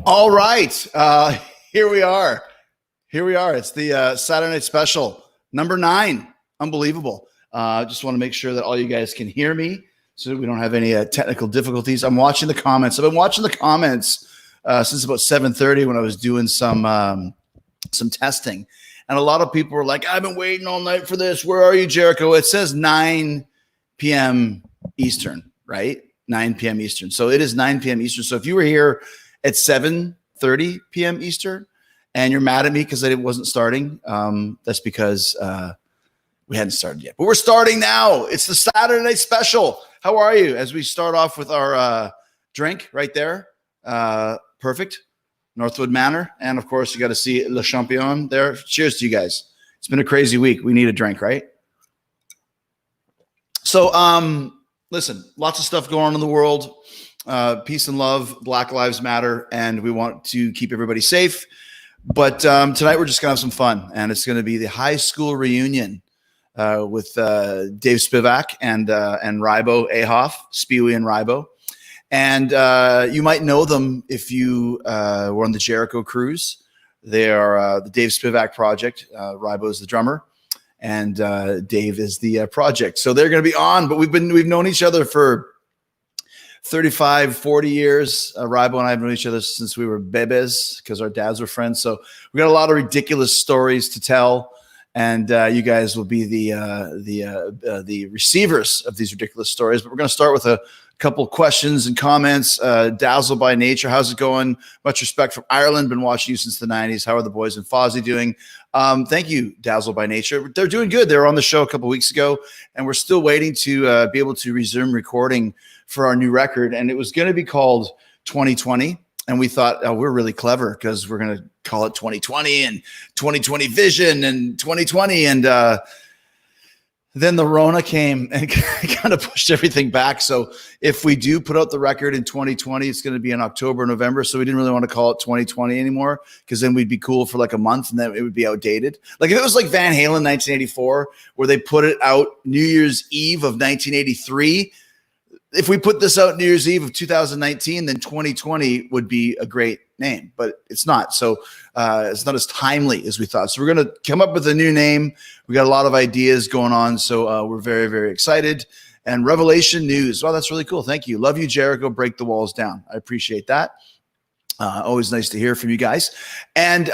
All right. Here we are. It's the Saturday Night Special, number 9. Unbelievable. Just want to make sure that all you guys can hear me so we don't have any technical difficulties. I'm watching the comments. I've been watching the comments since about 7:30 when I was doing some testing. And a lot of people were like, I've been waiting all night for this. Where are you, Jericho? It says 9 p.m. Eastern, right? 9 p.m. Eastern. So it is 9 p.m. Eastern. So if you were here at 7:30 p.m. Eastern and you're mad at me because I wasn't starting, that's because we hadn't started yet. But we're starting now. It's the Saturday Night Special. How are you? As we start off with our drink right there. Perfect. Northwood Manor. And, of course, you got to see Le Champion there. Cheers to you guys. It's been a crazy week. We need a drink, right? So, listen, lots of stuff going on in the world. Peace and love, Black Lives Matter, and we want to keep everybody safe. But tonight we're just going to have some fun, and it's going to be the high school reunion with Dave Spivak and Rybo Ahoff, Spewy and Rybo. And you might know them if you were on the Jericho cruise. They are the Dave Spivak Project. Rybo is the drummer, and Dave is the project. So they're going to be on, but we've known each other for 35, 40 years. Rybo and I have known each other since we were bebes because our dads were friends. So we got a lot of ridiculous stories to tell, and you guys will be the receivers of these ridiculous stories. But we're going to start with a couple questions and comments. Dazzle by Nature, how's it going? Much respect from Ireland. Been watching you since the 90s. How are the boys in Fozzy doing? Thank you, Dazzle by Nature. They're doing good. They were on the show a couple weeks ago, and we're still waiting to be able to resume recording for our new record. And it was going to be called 2020. And we thought, oh, we're really clever because we're going to call it 2020 and 2020 Vision and 2020. And then the Rona came and kind of pushed everything back. So if we do put out the record in 2020, it's going to be in October, November. So we didn't really want to call it 2020 anymore because then we'd be cool for like a month and then it would be outdated. Like if it was like Van Halen 1984, where they put it out New Year's Eve of 1983, if we put this out New Year's Eve of 2019, then 2020 would be a great name, but it's not. So it's not as timely as we thought. So we're going to come up with a new name. We got a lot of ideas going on. So we're very, very excited. And Revelation News. Wow, that's really cool. Thank you. Love you, Jericho. Break the walls down. I appreciate that. Always nice to hear from you guys. And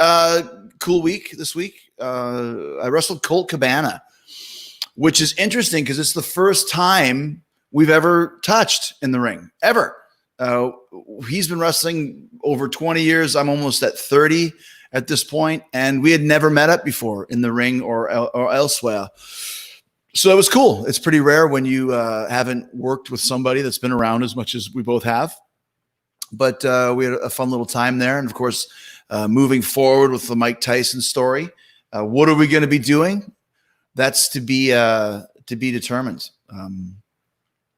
cool week this week. I wrestled Colt Cabana, which is interesting because it's the first time we've ever touched in the ring, ever. He's been wrestling over 20 years. I'm almost at 30 at this point, and we had never met up before in the ring or elsewhere. So it was cool. It's pretty rare when you haven't worked with somebody that's been around as much as we both have. But we had a fun little time there. And, of course, moving forward with the Mike Tyson story, what are we going to be doing? That's to be determined.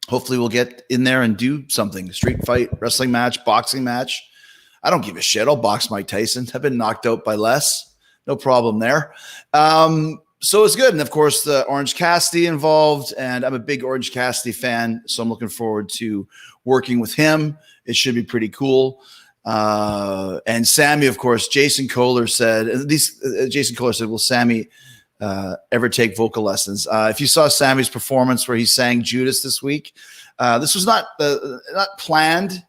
Hopefully we'll get in there and do something. Street fight, wrestling match, boxing match. I don't give a shit. I'll box Mike Tyson. I've been knocked out by less. No problem there. So it's good. And, of course, the Orange Cassidy involved. And I'm a big Orange Cassidy fan, so I'm looking forward to working with him. It should be pretty cool. And Sammy, of course, Jason Kohler said, will Sammy ever take vocal lessons? If you saw Sammy's performance where he sang Judas this week, this was not planned.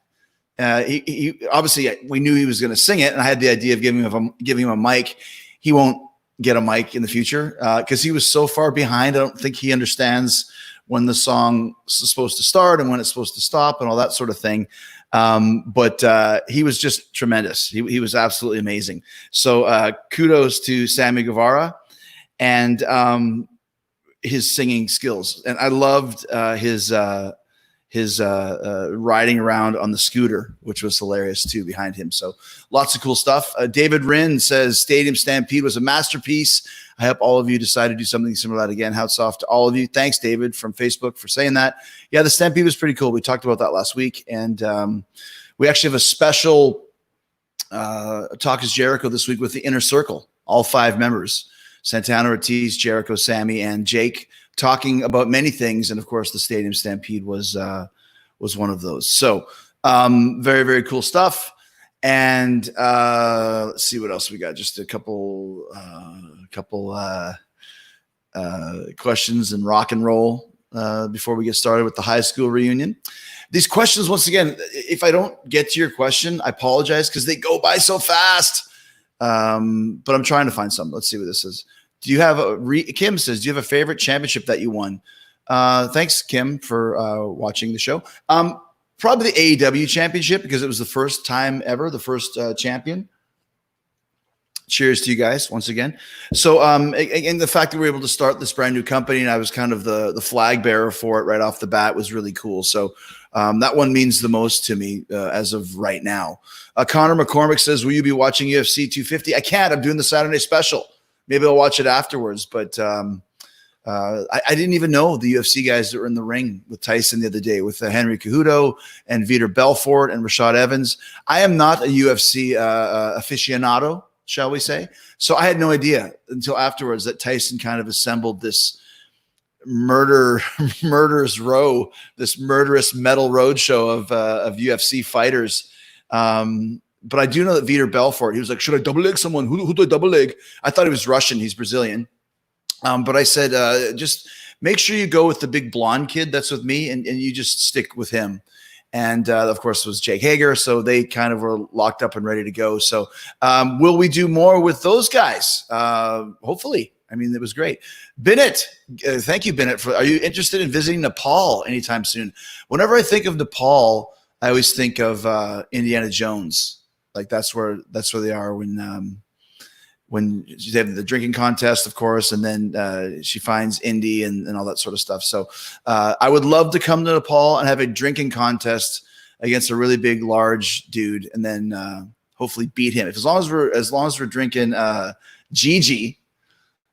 He obviously, we knew he was going to sing it, and I had the idea of giving him a mic. He won't get a mic in the future because he was so far behind. I don't think he understands when the song is supposed to start and when it's supposed to stop and all that sort of thing. But he was just tremendous. He was absolutely amazing. So kudos to Sammy Guevara and his singing skills. And I loved his riding around on the scooter, which was hilarious too behind him. So lots of cool stuff. David Rinn says Stadium Stampede was a masterpiece. I hope all of you decide to do something similar to that again. Hats off to all of you. Thanks, David, from Facebook for saying that. Yeah, the Stampede was pretty cool. We talked about that last week. And we actually have a special Talk is Jericho this week with the Inner Circle, all 5 members. Santana, Ortiz, Jericho, Sammy, and Jake, talking about many things. And, of course, the Stadium Stampede was one of those. So very, very cool stuff. And let's see what else we got. Just a couple questions and rock and roll before we get started with the high school reunion. These questions, once again, if I don't get to your question, I apologize because they go by so fast. But I'm trying to find some. Let's see what this is. Do you have Kim says, do you have a favorite championship that you won? Thanks, Kim, for watching the show. Probably the AEW championship because it was the first time ever, the first champion. Cheers to you guys once again. So, and the fact that we were able to start this brand new company and I was kind of the flag bearer for it right off the bat was really cool. So that one means the most to me as of right now. Connor McCormick says, will you be watching UFC 250? I can't. I'm doing the Saturday special. Maybe I'll watch it afterwards. But I didn't even know the UFC guys that were in the ring with Tyson the other day with Henry Cejudo and Vitor Belfort and Rashad Evans. I am not a UFC aficionado, shall we say. So I had no idea until afterwards that Tyson kind of assembled this murderous row, this murderous metal roadshow of UFC fighters. But I do know that Vitor Belfort, he was like, should I double leg someone? Who do I double leg? I thought he was Russian. He's Brazilian. But I said, just make sure you go with the big blonde kid that's with me and you just stick with him. And of course, it was Jake Hager. So they kind of were locked up and ready to go. So will we do more with those guys? Hopefully. I mean, it was great. Bennett, thank you, Bennett. Are you interested in visiting Nepal anytime soon? Whenever I think of Nepal, I always think of Indiana Jones. Like that's where they are when they have the drinking contest, of course, and then she finds Indy and all that sort of stuff. So I would love to come to Nepal and have a drinking contest against a really big, large dude, and then hopefully beat him. As long as we're drinking Gigi,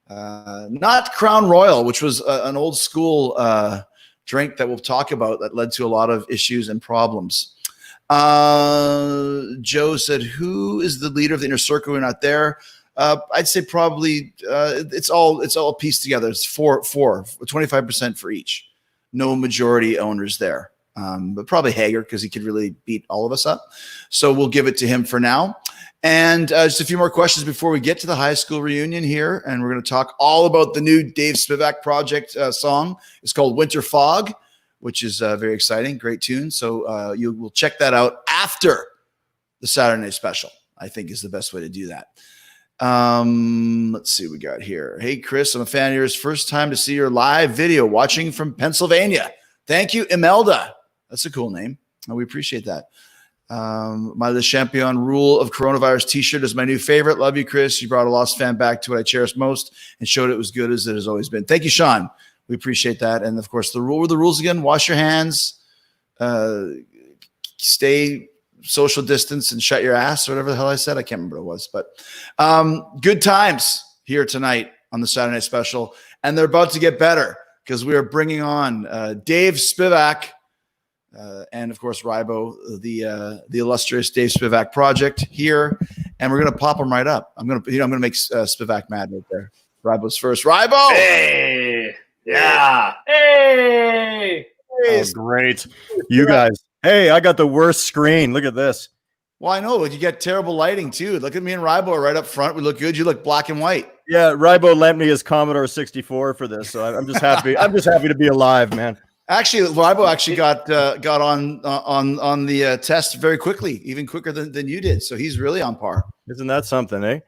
not Crown Royal, which was an old school drink that we'll talk about that led to a lot of issues and problems. Joe said, "Who is the leader of the inner circle? We're not there." I'd say probably it's all pieced together. It's 25% for each. No majority owners there, but probably Hager because he could really beat all of us up. So we'll give it to him for now. And just a few more questions before we get to the high school reunion here. And we're going to talk all about the new Dave Spivak project song. It's called Winter Fog, which is very exciting. Great tune. So you will check that out after the Saturday Night Special, I think is the best way to do that. Let's see what we got here. Hey, Chris, I'm a fan of yours. First time to see your live video, watching from Pennsylvania. Thank you, Imelda. That's a cool name. We appreciate that. My Le Champion Rule of Coronavirus t-shirt is my new favorite. Love you, Chris. You brought a lost fan back to what I cherish most and showed it was good as it has always been. Thank you, Sean. We appreciate that. And of course, the rules again, wash your hands, stay social distance and shut your ass or whatever the hell I said. I can't remember what it was, but good times here tonight on the Saturday Night Special. And they're about to get better because we are bringing on Dave Spivak and of course Rybo, the illustrious Dave Spivak project here. And we're going to pop them right up. I'm going to make Spivak mad right there. Rybo's first. Rybo! Hey! Yeah! Hey! Oh, great. You guys. Hey, I got the worst screen. Look at this. Well, I know. You get terrible lighting, too. Look at me and Rybo right up front. We look good. You look black and white. Yeah, Rybo lent me his Commodore 64 for this, so I'm just happy. I'm just happy to be alive, man. Actually, Rybo actually got on the test very quickly, even quicker than you did. So he's really on par. Isn't that something, eh?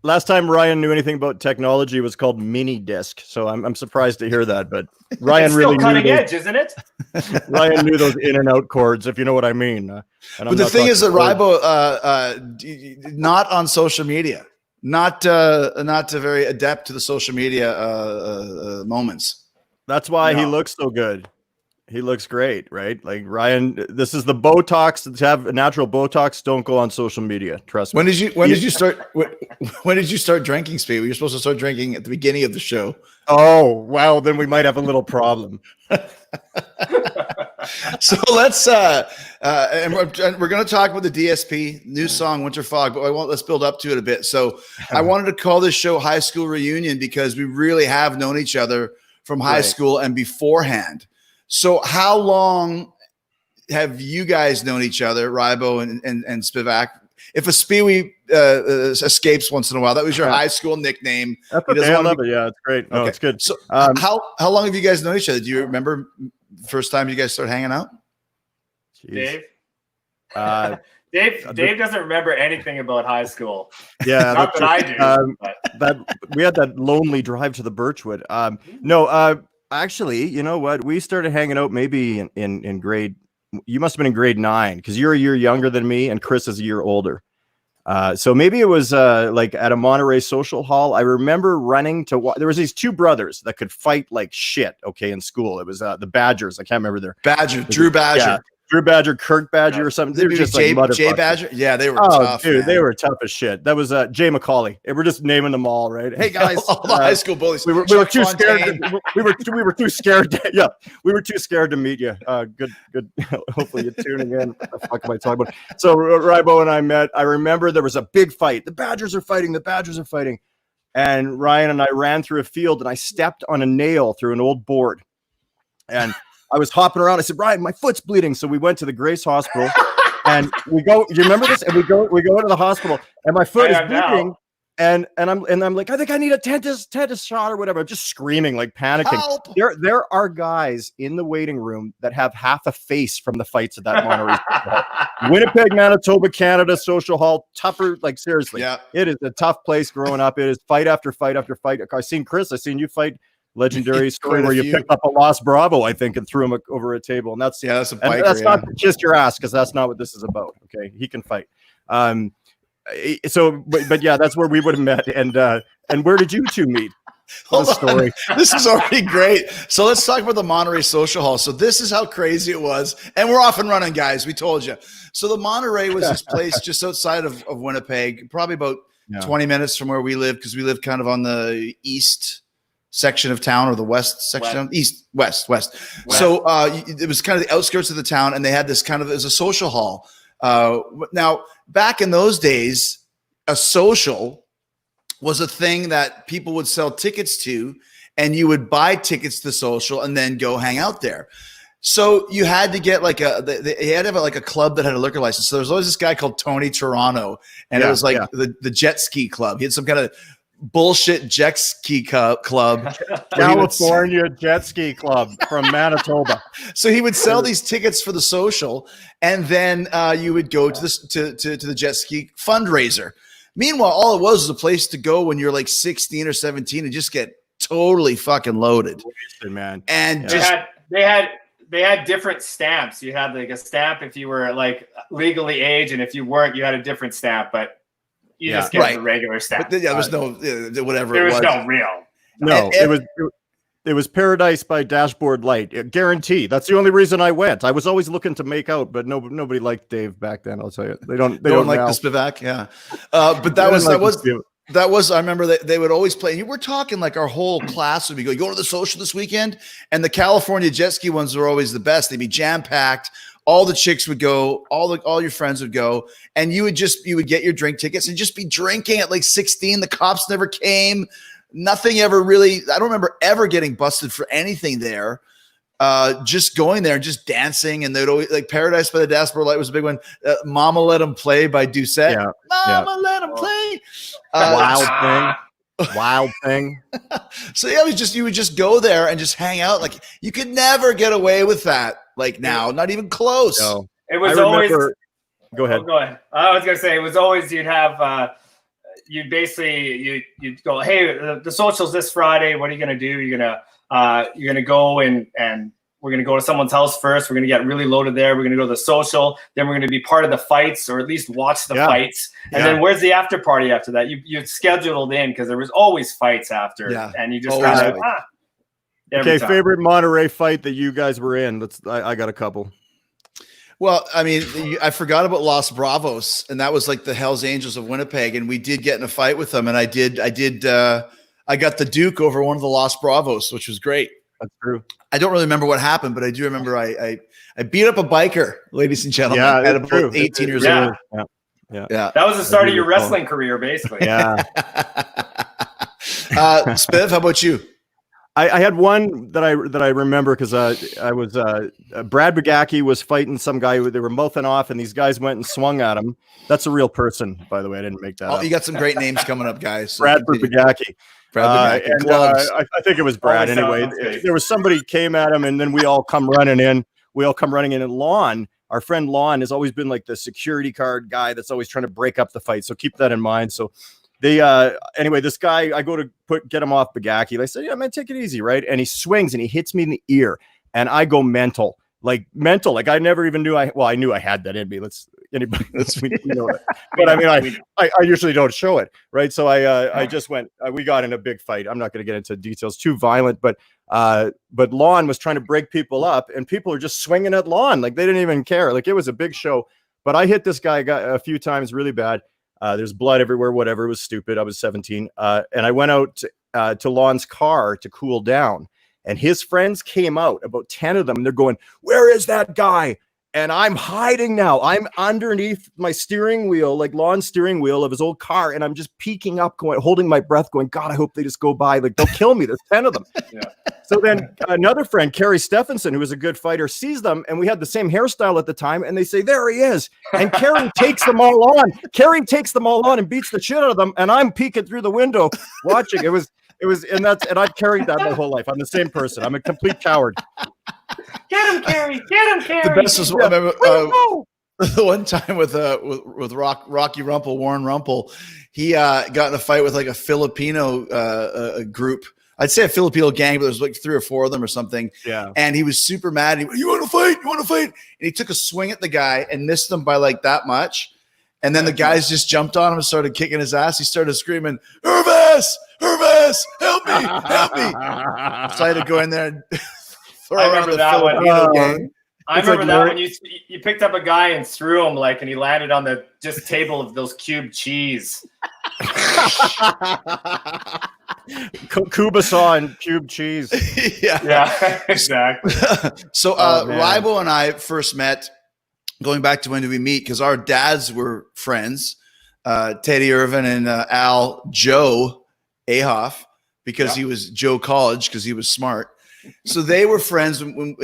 Last time Ryan knew anything about technology was called mini disc. So I'm surprised to hear that, but Ryan it's really still cutting edge, isn't it? Ryan knew those in and out cords, if you know what I mean. But the thing is that Rybo not on social media, not very adept to the social media moments. That's why he looks so good. He looks great, right? Like Ryan, this is the Botox. To have natural Botox, don't go on social media. Trust me. When did you start drinking, Speed? You're supposed to start drinking at the beginning of the show. Oh, wow. Then we might have a little problem. So let's and we're going to talk about the DSP new song Winter Fog, but let's build up to it a bit. So I wanted to call this show High School Reunion because we really have known each other from high school and beforehand. So how long have you guys known each other, Rybo and Spivak? If a Spewy escapes once in a while, that was your high school nickname. That's okay. I love it. Yeah, it's great. No, okay. It's good. So how long have you guys known each other? Do you remember the first time you guys started hanging out? Dave? Dave doesn't remember anything about high school. Yeah, not that I do. That we had that lonely drive to the Birchwood. Actually, you know what? We started hanging out maybe in grade. You must have been in grade 9 because you're a year younger than me, and Chris is a year older. So maybe it was like at a Monterrey social hall. I remember running to there was these two brothers that could fight like shit. Okay, in school it was the Badgers. I can't remember their Drew Badger. Yeah. Drew Badger, Kirk Badger, or something. They were just Jay, like Jay Badger. Yeah, they were tough. Dude, man. they were tough as shit. That was Jay McCauley. We're just naming them all, right? Hey guys, all the high school bullies. We were too scared. We were too scared. Yeah, we were too scared to meet you. Good. Hopefully you're tuning in. What the fuck am I talking about? So Rybo and I met. I remember there was a big fight. The Badgers are fighting. And Ryan and I ran through a field, and I stepped on a nail through an old board, and I was hopping around. I said, Ryan, my foot's bleeding. So we went to the Grace Hospital, and we go. You remember this? And we go into the hospital, and my foot is bleeding. And I'm like, I think I need a tetanus shot or whatever. I'm just screaming, like panicking. Help! There are guys in the waiting room that have half a face from the fights at that Monterrey. Winnipeg, Manitoba, Canada social hall. Tougher, like seriously. Yeah. It is a tough place growing up. It is fight after fight after fight. I've seen Chris. I've seen you fight. Legendary story where you picked up a lost Bravo, I think, and threw him over a table. And that's a biker, that's not to kiss your ass, because that's not what this is about. Okay, he can fight. But yeah, that's where we would have met. And where did you two meet? Hold on. This is already great. So let's talk about the Monterrey Social Hall. So this is how crazy it was. And we're off and running, guys. We told you. So the Monterrey was this place just outside of Winnipeg, probably about 20 minutes from where we live, because we live kind of on the east section of town, or the west section, west. So it was kind of the outskirts of the town, and they had this kind of, as a social hall. Now, back in those days, a social was a thing that people would sell tickets to, and you would buy tickets to the social and then go hang out there. So you had to get like you had to have like a club that had a liquor license. So there was always this guy called Tony Toronto, and it was like the jet ski club. He had some kind of bullshit jet ski club, California jet ski club from Manitoba. So he would sell these tickets for the social, and then you would go to the jet ski fundraiser. Meanwhile, all it was a place to go when you're like 16 or 17 and just get totally fucking loaded, man. And they had different stamps. You had like a stamp if you were like legally aged, and if you weren't, you had a different stamp. But you just get the regular stamp. But there was no whatever. There was no real. No, it was Paradise by Dashboard Light. Guarantee. That's the only reason I went. I was always looking to make out, but nobody liked Dave back then. I'll tell you, they don't like the Spivak. Yeah, but that was. I remember they would always play. And we're talking like our whole class would be going. You go to the social this weekend, and the California jet ski ones were always the best. They'd be jam packed. All the chicks would go, all your friends would go, and you would get your drink tickets and just be drinking at like 16. The cops never came. Nothing ever really. I don't remember ever getting busted for anything there. Just going there and just dancing, and they'd always like Paradise by the Dashboard Light was a big one. Mama Let 'Em Play by Doucette. Yeah. Mama Let 'Em Play. Wild thing. So yeah, you would just go there and just hang out. Like you could never get away with that. Like now, not even close. No. It was always. Go ahead. Go ahead. I was gonna say it was always you'd have. You'd go, hey, the social's this Friday. What are you gonna do? You're gonna go and we're gonna go to someone's house first. We're gonna get really loaded there. We're gonna go to the social. Then we're gonna be part of the fights, or at least watch the fights. And then where's the after party after that? You scheduled in because there was always fights after, and you just kind of okay. Favorite Monterrey fight that you guys were in? I got a couple. Well, I mean, I forgot about Los Bravos, and that was like the Hells Angels of Winnipeg, and we did get in a fight with them, and I got the Duke over one of the Los Bravos, which was great. That's true. I don't really remember what happened, but I do remember I beat up a biker, ladies and gentlemen, at about 18 years old. Yeah. That was the start of your wrestling career, basically. Yeah. Spiv, how about you? I had one that I remember because I was Brad Bugacki was fighting some guy. They were mouthing off, and these guys went and swung at him. That's a real person, by the way. I didn't make that up. You got some great names coming up, guys. So Bradford Bugacki. and gloves. I think it was Brad. Anyway, there was somebody came at him, and then we all come running in. And Lon, our friend Lon, has always been like the security guard guy that's always trying to break up the fight. So keep that in mind. So they anyway, this guy, I go to get him off Bugacki. I said, yeah, man, take it easy, right? And he swings and he hits me in the ear, and I go mental. Like I never even knew I knew I had that in me. Anybody we know that. But I mean, I usually don't show it, right? So I just went. We got in a big fight. I'm not going to get into details, too violent, but Lon was trying to break people up, and people are just swinging at Lon like they didn't even care. Like it was a big show. But I hit this guy a few times really bad. There's blood everywhere. Whatever, it was stupid. I was 17, and I went out to Lon's car to cool down. And his friends came out, about 10 of them, and they're going, "Where is that guy?" And I'm hiding now. I'm underneath my steering wheel, like Lon's steering wheel of his old car, and I'm just peeking up, holding my breath, going, "God, I hope they just go by. Like they'll kill me." There's 10 of them. Yeah. So then another friend, Kerry Stephenson, who was a good fighter, sees them, and we had the same hairstyle at the time, and they say, "There he is." And Kerry takes them all on. Kerry takes them all on and beats the shit out of them, and I'm peeking through the window watching. It was, and I've carried that my whole life. I'm the same person. I'm a complete coward. Get him, Kerry! Get him, Kerry! The best was I remember the one time with Rocky Rumpel, Warren Rumpel. He got in a fight with like a Filipino group. I'd say a Filipino gang, but there was like 3 or 4 of them or something. Yeah. And he was super mad. He went, "You want to fight? You want to fight?" And he took a swing at the guy and missed him by like that much. And then the guys just jumped on him and started kicking his ass. He started screaming, "Herves! Herves! Help me! Help me!" So I had to go in there and I remember that one. I remember that when you picked up a guy and threw him and he landed on the just table of those cube cheese. Kubasaw and cube cheese. Yeah, exactly. So Rybo and I first met, going back to when did we meet? Because our dads were friends, Teddy Irvin and Joe Ahoff, because he was Joe College because he was smart. So they were friends.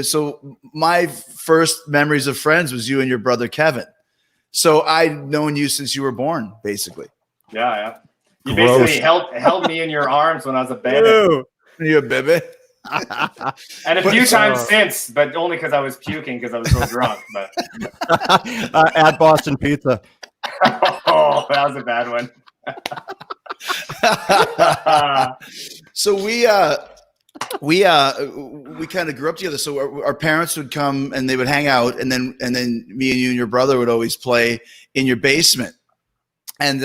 So my first memories of friends was you and your brother Kevin. So I'd known you since you were born, basically. Yeah. You basically held me in your arms when I was a baby. You a baby? And a few times since, but only because I was puking because I was so drunk. But at Boston Pizza. Oh, that was a bad one. So we kind of grew up together. So our parents would come and they would hang out, and then me and you and your brother would always play in your basement. And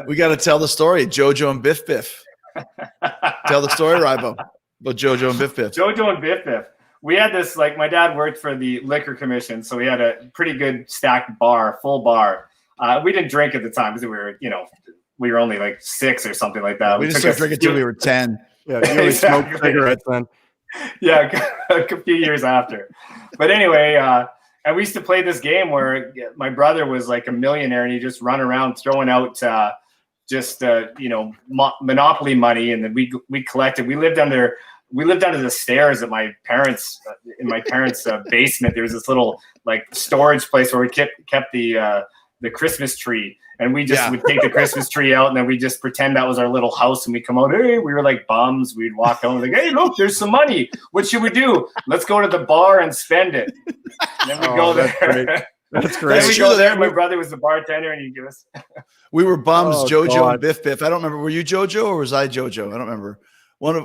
we got to tell the story, Jojo and Biff Biff. Tell the story, Rybo, about Jojo and Biff Biff. Jojo and Biff Biff. We had this, my dad worked for the liquor commission, so we had a pretty good stacked bar, full bar. We didn't drink at the time because we were only like 6 or something like that. We didn't start drinking until we were 10. Yeah, you only smoked cigarettes then. Yeah, a few years after. But anyway, and we used to play this game where my brother was like a millionaire, and he just run around throwing out Monopoly money, and then we collected. We lived under the stairs at my parents' basement. There was this little storage place where we kept the Christmas tree. And we just would take the Christmas tree out, and then we just pretend that was our little house, and we come out. Hey, we were like bums. We'd walk out and hey, look, there's some money. What should we do? Let's go to the bar and spend it. And then we go there. That's great. Then we go there. My brother was the bartender, and he'd give us. We were bums, Jojo and Biff Biff. I don't remember. Were you Jojo or was I Jojo? I don't remember.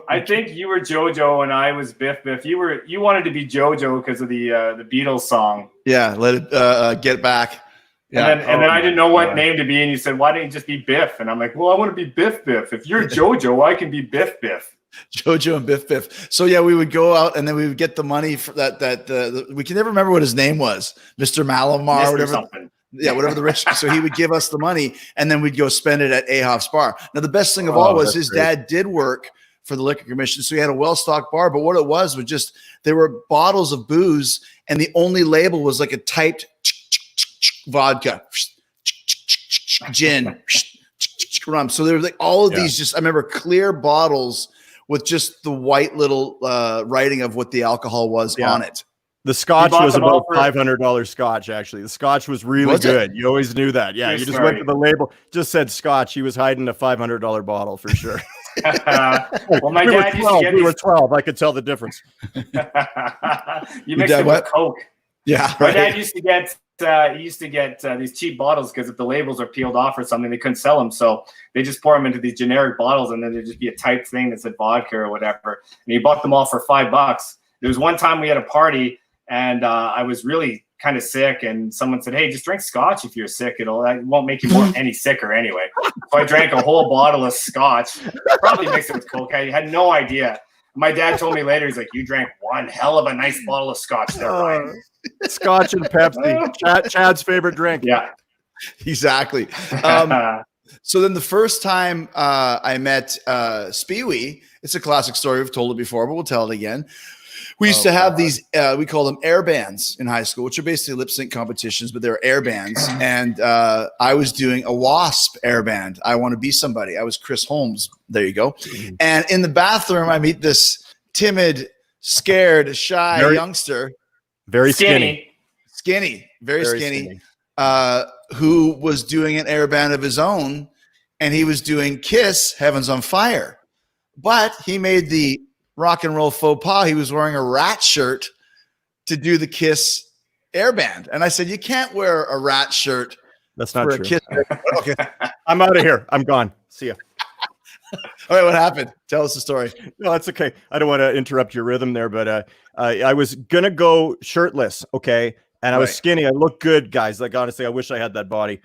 I think you were Jojo and I was Biff Biff. You wanted to be Jojo because of the Beatles song. Yeah, let it get back. Yeah. And then I didn't know what name to be, and you said, "Why don't you just be Biff?" And I'm like, "Well, I want to be Biff Biff. If you're Jojo, I can be Biff Biff." Jojo and Biff Biff. So yeah, we would go out, and then we would get the money for that. We can never remember what his name was, Mr. Malamar, or whatever. Something. Yeah, whatever the rich. So he would give us the money, and then we'd go spend it at Ahoff's bar. Now the best thing of all was his dad did work for the liquor commission, so he had a well-stocked bar. But what it was just there were bottles of booze, and the only label was like a typed vodka, gin, rum. So there were all of these I remember clear bottles with just the white little writing of what the alcohol was on it. The scotch bought was them about all for- $500 scotch, actually. The scotch was really Was it? good. You always knew that. Yeah, You're you just smart. went to the label, just said scotch. He was hiding a $500 bottle for sure. Well, my we dad used to get we were these. 12. I could tell the difference. You mixed dad it what? with Coke. Yeah, My right. dad used to get these cheap bottles because if the labels are peeled off or something, they couldn't sell them. So they just pour them into these generic bottles, and then there'd just be a typed thing that said vodka or whatever. And he bought them all for $5. There was one time we had a party, and I was really kind of sick, and someone said, "Hey, just drink scotch if you're sick. It won't make you any sicker anyway." So I drank a whole bottle of scotch, probably mixed it with Coke. I had no idea. My dad told me later, he's like, "You drank one hell of a nice bottle of scotch there, Ryan." Scotch and Pepsi. Chad's favorite drink. Yeah. Exactly. So then the first time I met Speewee, it's a classic story. We've told it before, but we'll tell it again. We used to have these, we call them air bands in high school, which are basically lip sync competitions, but they're air bands. And I was doing a WASP air band. I Want to Be Somebody. I was Chris Holmes. There you go. And in the bathroom, I meet this timid, scared, shy youngster. Very skinny. Very skinny. Who was doing an air band of his own, and he was doing Kiss, Heaven's on Fire. But he made the rock and roll faux pas. He was wearing a rat shirt to do the Kiss air band. And I said, you can't wear a rat shirt. That's not for true. A Kiss. Okay. I'm out of here. I'm gone. See ya. All right, what happened? Tell us the story. No, that's okay. I don't want to interrupt your rhythm there, but I was gonna go shirtless, okay, and I was skinny. I looked good, guys. Like honestly, I wish I had that body.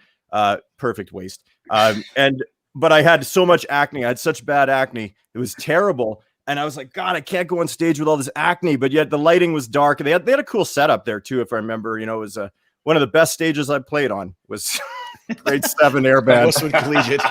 Perfect waist. But I had so much acne. I had such bad acne. It was terrible. And I was like, God, I can't go on stage with all this acne. But yet the lighting was dark. And they had a cool setup there too, if I remember. You know, it was one of the best stages I played on. Was grade 7 air band. Westwood Collegiate.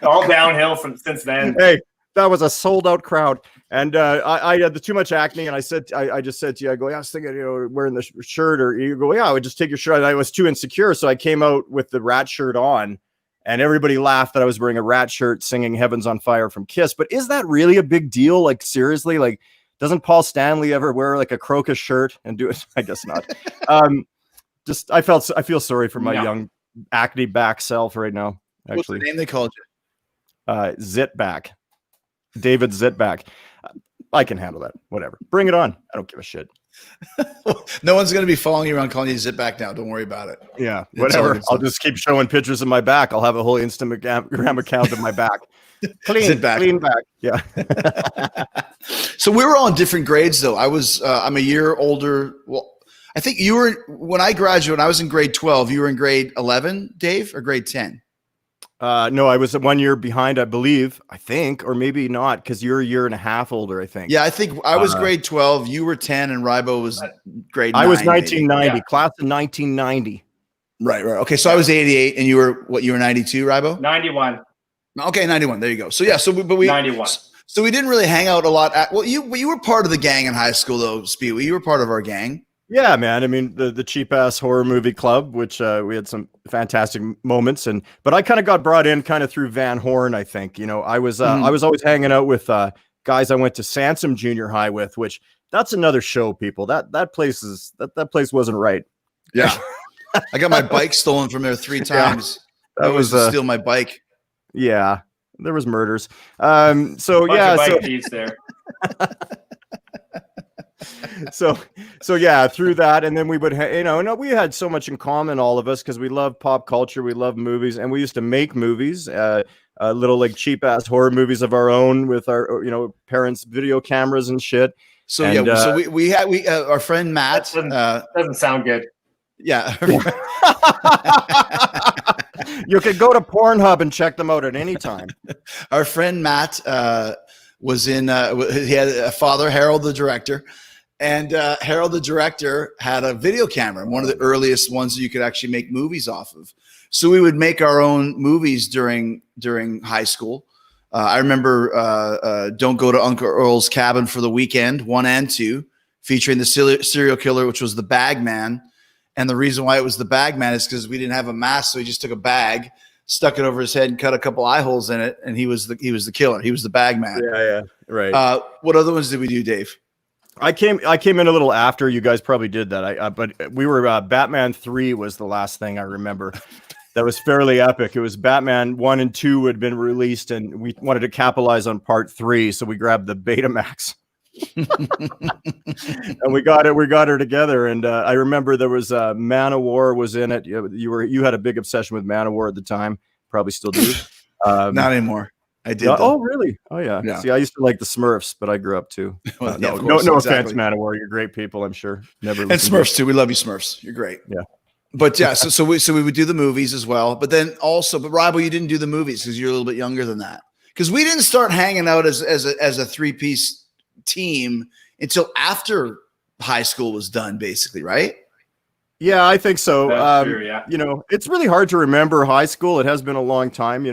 All downhill since then. Hey, that was a sold out crowd. And I had too much acne. And I just said to you, I go, yeah, I was thinking, wearing the shirt, or you go, yeah, I would just take your shirt. And I was too insecure. So I came out with the rat shirt on, and everybody laughed that I was wearing a rat shirt singing Heaven's on Fire from Kiss. But is that really a big deal? Like, seriously, like, doesn't Paul Stanley ever wear like a crocus shirt and do it? I guess not. I feel sorry for my young acne back self right now. Actually, what's the name they called you? Zitback. David Zitback. I can handle that. Whatever. Bring it on. I don't give a shit. No one's going to be following you around calling you Zitback now. Don't worry about it. Yeah, whatever. I'll just keep showing pictures of my back. I'll have a whole Instagram account of my back. Clean back. Yeah. So we were all in different grades, though. I'm a year older. Well, I think you were, when I graduated, I was in grade 12. You were in grade 11, Dave, or grade 10? No, I was 1 year behind, I think, or maybe not, because you're a year and a half older, I think. Yeah, I think I was grade 12. You were 10, and Rybo was grade 9. I was 1990, class of 1990. Right. Okay, so I was 88, and you were 92, Rybo? 91. Okay, 91. There you go. So yeah, but we 91. So we didn't really hang out a lot. You were part of the gang in high school, though, Spewy. You were part of our gang. Yeah, man. I mean, the cheap ass horror movie club, which we had some fantastic moments, but I kind of got brought in kind of through Van Horn. I think, I was always hanging out with guys I went to Sansom Junior High with, which that's another show. People, that place wasn't right. Yeah, I got my bike stolen from there 3 times. Yeah, that was to steal my bike. Yeah, there was murders. Bunch of bike thieves there. So yeah, through that, and then we would, we had so much in common, all of us, because we love pop culture, we love movies, and we used to make movies, little like cheap ass horror movies of our own with our, parents' video cameras and shit. So we had our friend Matt. Doesn't sound good. Yeah. You could go to Pornhub and check them out at any time. Our friend Matt was in. He had a father, Harold the director. And Harold, the director, had a video camera, one of the earliest ones that you could actually make movies off of. So we would make our own movies during high school. I remember Don't Go to Uncle Earl's Cabin for the Weekend, 1 and 2, featuring the serial killer, which was the bag man. And the reason why it was the bag man is because we didn't have a mask, so he just took a bag, stuck it over his head and cut a couple eye holes in it, and he was the killer. He was the bag man. Yeah, right. What other ones did we do, Dave? I came in a little after you guys probably did that. But we were Batman 3 was the last thing I remember. That was fairly epic. It was Batman 1 and 2 had been released, and we wanted to capitalize on part 3, so we grabbed the Betamax. And we got her together. And I remember there was Man of War was in it. You had a big obsession with Man of War at the time, probably still do. Not anymore. I did. Oh, really? Oh, yeah. See, I used to like the Smurfs, but I grew up too. Well, no exactly. offense, Man of War. You're great people, I'm sure. Never. And Smurfs too. We love you, Smurfs. You're great. Yeah. But yeah, so we would do the movies as well. But then also, but Ribo, you didn't do the movies because you're a little bit younger than that. Because we didn't start hanging out as a 3-piece team until after high school was done, basically, right? Yeah, I think so. That's true, yeah. It's really hard to remember high school. It has been a long time.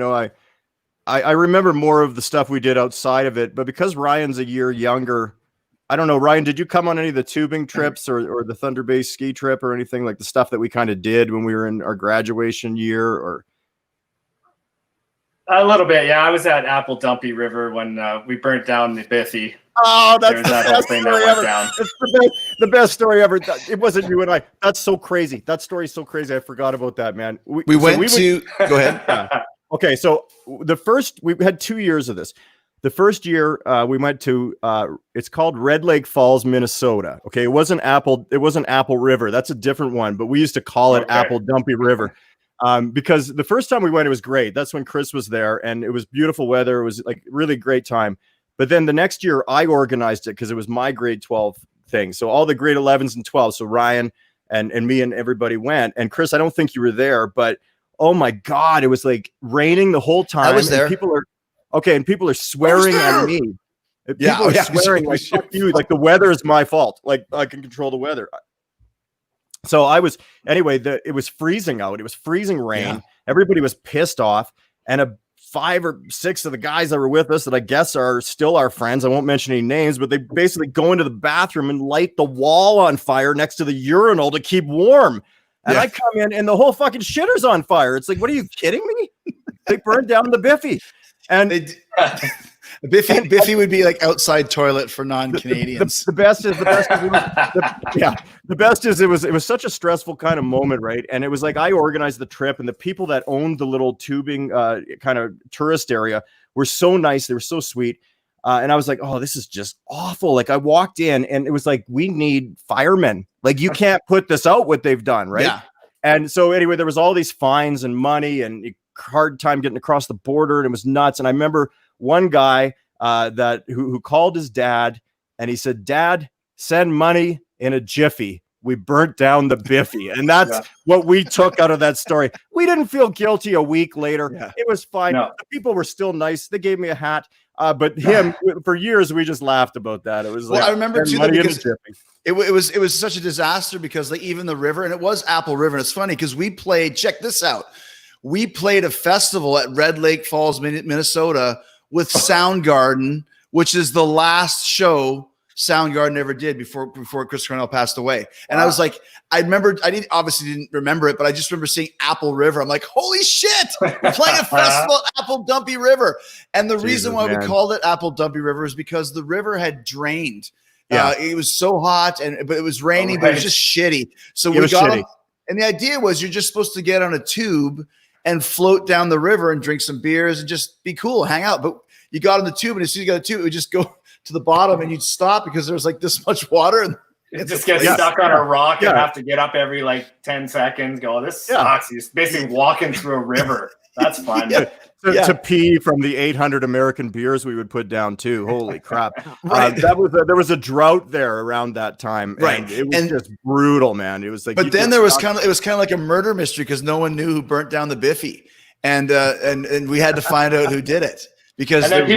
I remember more of the stuff we did outside of it, but because Ryan's a year younger, I don't know. Ryan, did you come on any of the tubing trips or the Thunder Bay ski trip or anything like the stuff that we kind of did when we were in our graduation year? Or a little bit, yeah. I was at Apple Dumpy River when we burnt down the Biffy. Oh, that's the that whole best thing story that went ever. down. It's the best story ever. It wasn't you and I. That's so crazy. That story's so crazy. I forgot about that, man. Go ahead. Yeah. Okay, so we had 2 years of this. The first year we went to it's called Red Lake Falls, Minnesota. Okay, it wasn't Apple River. That's a different one, but we used to call it Apple Dumpy River. Because the first time we went, it was great. That's when Chris was there, and it was beautiful weather. It was like really great time. But then the next year, I organized it because it was my grade 12 thing. So all the grade 11s and 12s. So Ryan and me and everybody went. And Chris, I don't think you were there, but oh my God, it was like raining the whole time. I was there. And people are swearing at me. People are swearing like, fuck you. Like the weather is my fault. Like I can control the weather. So it was freezing out. It was freezing rain. Yeah. Everybody was pissed off. And 5 or 6 of the guys that were with us that I guess are still our friends, I won't mention any names, but they basically go into the bathroom and light the wall on fire next to the urinal to keep warm. And I come in and the whole fucking shitter's on fire. It's like, what are you kidding me? They burned down the Biffy. And Biffy would be like outside toilet for non-Canadians. The best is it was such a stressful kind of moment, right? And it was like I organized the trip, and the people that owned the little tubing kind of tourist area were so nice. They were so sweet. And I was like, oh, this is just awful. Like I walked in and it was like, we need firemen. Like you can't put this out what they've done, right? Yeah. And so anyway, there was all these fines and money and hard time getting across the border, and it was nuts. And I remember one guy who called his dad, and he said, "Dad, send money in a jiffy. We burnt down the Biffy." And that's what we took out of that story. We didn't feel guilty a week later. Yeah. It was fine. No. The people were still nice. They gave me a hat. But him, for years, we just laughed about that. It was I remember too that because it was such a disaster because like even the river, and it was Apple River. And it's funny because we played, check this out. We played a festival at Red Lake Falls, Minnesota with Soundgarden, which is the last show Soundgarden ever did before Chris Cornell passed away. And I was like, I obviously didn't remember it, but I just remember seeing Apple River. I'm like, holy shit, we're playing a festival at Apple Dumpy River. And the reason why we called it Apple Dumpy River is because the river had drained. Yeah. It was so hot but it was raining, but it was just shitty. So we got on, and the idea was you're just supposed to get on a tube and float down the river and drink some beers and just be cool, hang out. But you got on the tube, and as soon as you got a tube, it would just go to the bottom and you'd stop because there's like this much water. And it just gets stuck on a rock and have to get up every like 10 seconds, go, this sucks. You're basically walking through a river. That's fun. To pee from the 800 American beers we would put down too. Holy crap. Right. There was a drought there around that time. Right. And it was just brutal, man. It was like, but then it was kind of like a murder mystery because no one knew who burnt down the Biffy. And we had to find out who did it because and then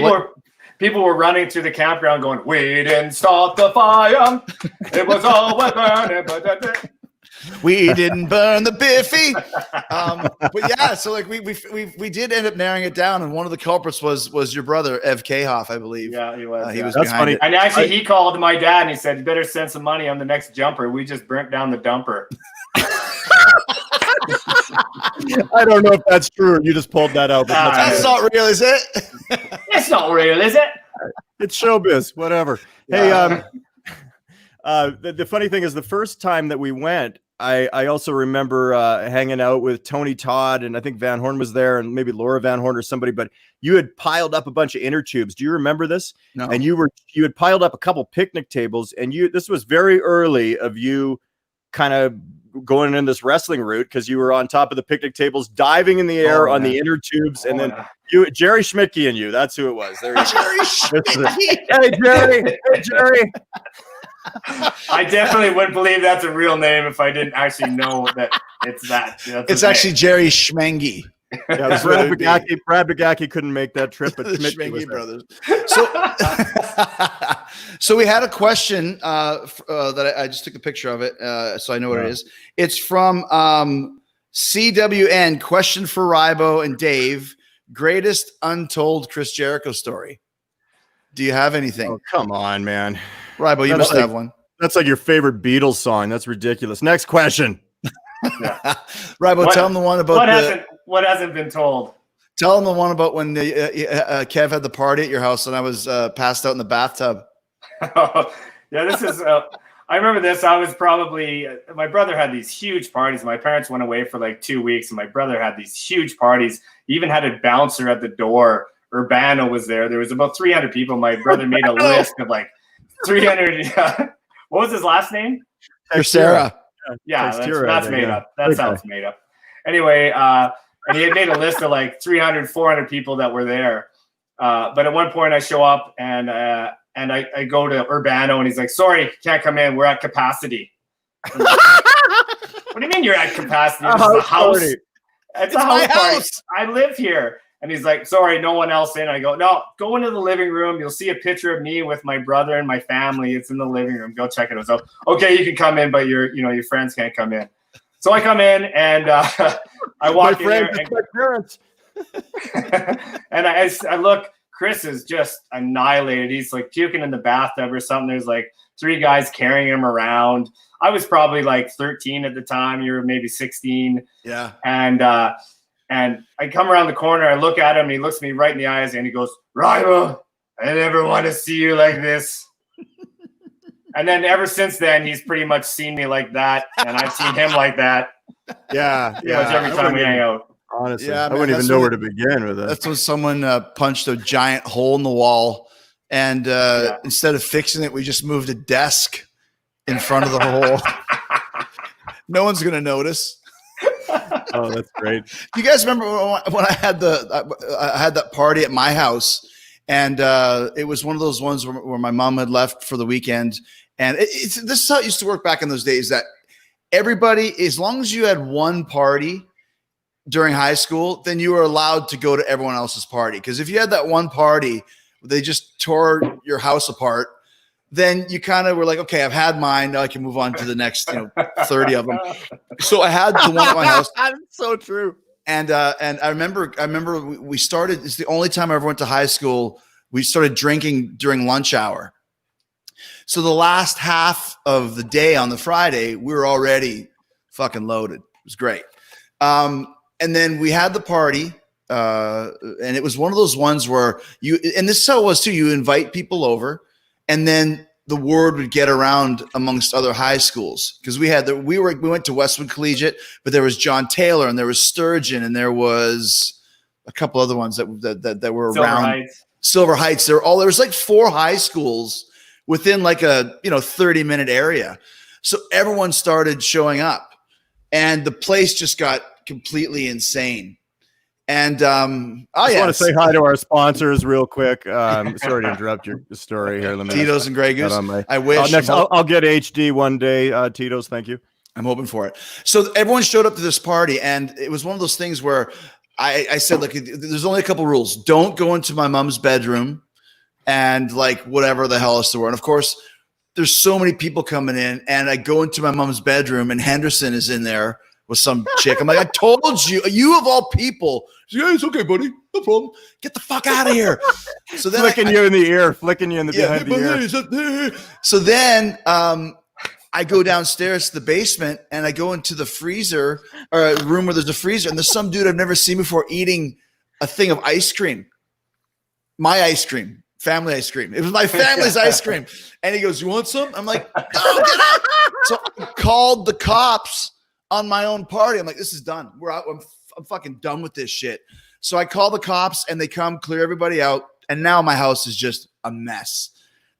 people were running through the campground going, "We didn't start the fire. It was all burning, but we didn't burn the Biffy." But yeah, so like we did end up narrowing it down, and one of the culprits was your brother Ev Kahoff, I believe. Yeah, he was. He was That's behind funny. it. And actually, he called my dad and he said, "You better send some money on the next jumper. We just burnt down the dumper." I don't know if that's true. You just pulled that out. But That's not real, is it? It's not real, is it? it's showbiz, whatever. Yeah. Hey, the funny thing is, the first time that we went, I also remember hanging out with Tony Todd, and I think Van Horn was there, and maybe Laura Van Horn or somebody. But you had piled up a bunch of inner tubes. Do you remember this? No. And you had piled up a couple picnic tables, and this was very early of you kind of going in this wrestling route, because you were on top of the picnic tables, diving in the air on the inner tubes, and then Jerry Schmidtke and you. That's who it was. There you go. Jerry Schmidtke. Hey, Jerry. Hey, Jerry. I definitely wouldn't believe that's a real name if I didn't actually know that it's that. It's actually Jerry Schmengi. Yeah, Brad Bagacki couldn't make that trip, but The Schmidtke was Schmengi there. brothers. So we had a question that I just took a picture of it, so I know what it is. It's from CWN. Question for Rybo and Dave: greatest untold Chris Jericho story. Do you have anything? Oh, come on, man. Rybo, you must have one. That's like your favorite Beatles song. That's ridiculous. Next question. Rybo, tell him the one about what hasn't been told. Tell him the one about when Kev had the party at your house and I was passed out in the bathtub. Yeah, this is. I remember this. I was probably. My brother had these huge parties. My parents went away for like 2 weeks, and my brother had these huge parties. He even had a bouncer at the door. Urbano was there. There was about 300 people. My brother made a list of like 300. What was his last name? Sarah. Yeah, that's made up. That sounds made up. Anyway, and he had made a list of like 300, 400 people that were there. But at one point I show up and I go to Urbano and he's like, sorry, can't come in. We're at capacity. Like, what do you mean you're at capacity? This is a house. It's a house party. I live here. And he's like, sorry, no one else in. I go, no, go into the living room. You'll see a picture of me with my brother and my family. It's in the living room. Go check it out. So, okay, you can come in, but your friends can't come in. So I come in and I walk in there. And, my parents. And I look, Chris is just annihilated. He's like puking in the bathtub or something. There's like 3 guys carrying him around. I was probably like 13 at the time. You were maybe 16. Yeah. And I come around the corner, I look at him, and he looks me right in the eyes, and he goes, Rybo, I never want to see you like this. And then ever since then, he's pretty much seen me like that, and I've seen him like that. Yeah. Pretty much every time we hang out. Honestly, I wouldn't even know where to begin with that. That's when someone punched a giant hole in the wall, and instead of fixing it, we just moved a desk in front of the hole. No one's going to notice. Oh, that's great. Do you guys remember when I had that party at my house, and it was one of those ones where my mom had left for the weekend, and this is how it used to work back in those days, that everybody, as long as you had one party during high school, then you were allowed to go to everyone else's party. Because if you had that one party, they just tore your house apart, then you kind of were like, okay, I've had mine. Now I can move on to the next 30 of them. So I had the one at my house. That's so true. And I remember we started, it's the only time I ever went to high school. We started drinking during lunch hour. So the last half of the day on the Friday, we were already fucking loaded. It was great. And then we had the party. And it was one of those ones where and this is how it was too, you invite people over, and then the word would get around amongst other high schools, because we went to Westwood Collegiate, but there was John Taylor and there was Sturgeon and there was a couple other ones that were around. Silver Heights. There was like 4 high schools within like a 30-minute area. So everyone started showing up, and the place just got completely insane. And I want to say hi to our sponsors real quick. Sorry to interrupt your story here. Tito's and Grey Goose. I wish. Next, I'll get HD one day. Tito's, thank you. I'm hoping for it. So everyone showed up to this party, and it was one of those things where I said, look, there's only a couple rules. Don't go into my mom's bedroom and like whatever the hell else there were. And of course, there's so many people coming in, and I go into my mom's bedroom, and Henderson is in there with some chick. I'm like, I told you, you of all people. She's like, yeah, it's okay, buddy. No problem. Get the fuck out of here. So then flicking you in the ear, flicking you in the behind the ear. So then I I go downstairs to the basement and I go into the freezer or a room where there's a freezer, and there's some dude I've never seen before eating a thing of ice cream. My ice cream, family ice cream. It was my family's ice cream. And he goes, "You want some?" I'm like, "No, get out." So I called the cops on my own party. I'm like, "This is done. We're out. I'm fucking done with this shit." So I call the cops and they come clear everybody out. And now my house is just a mess.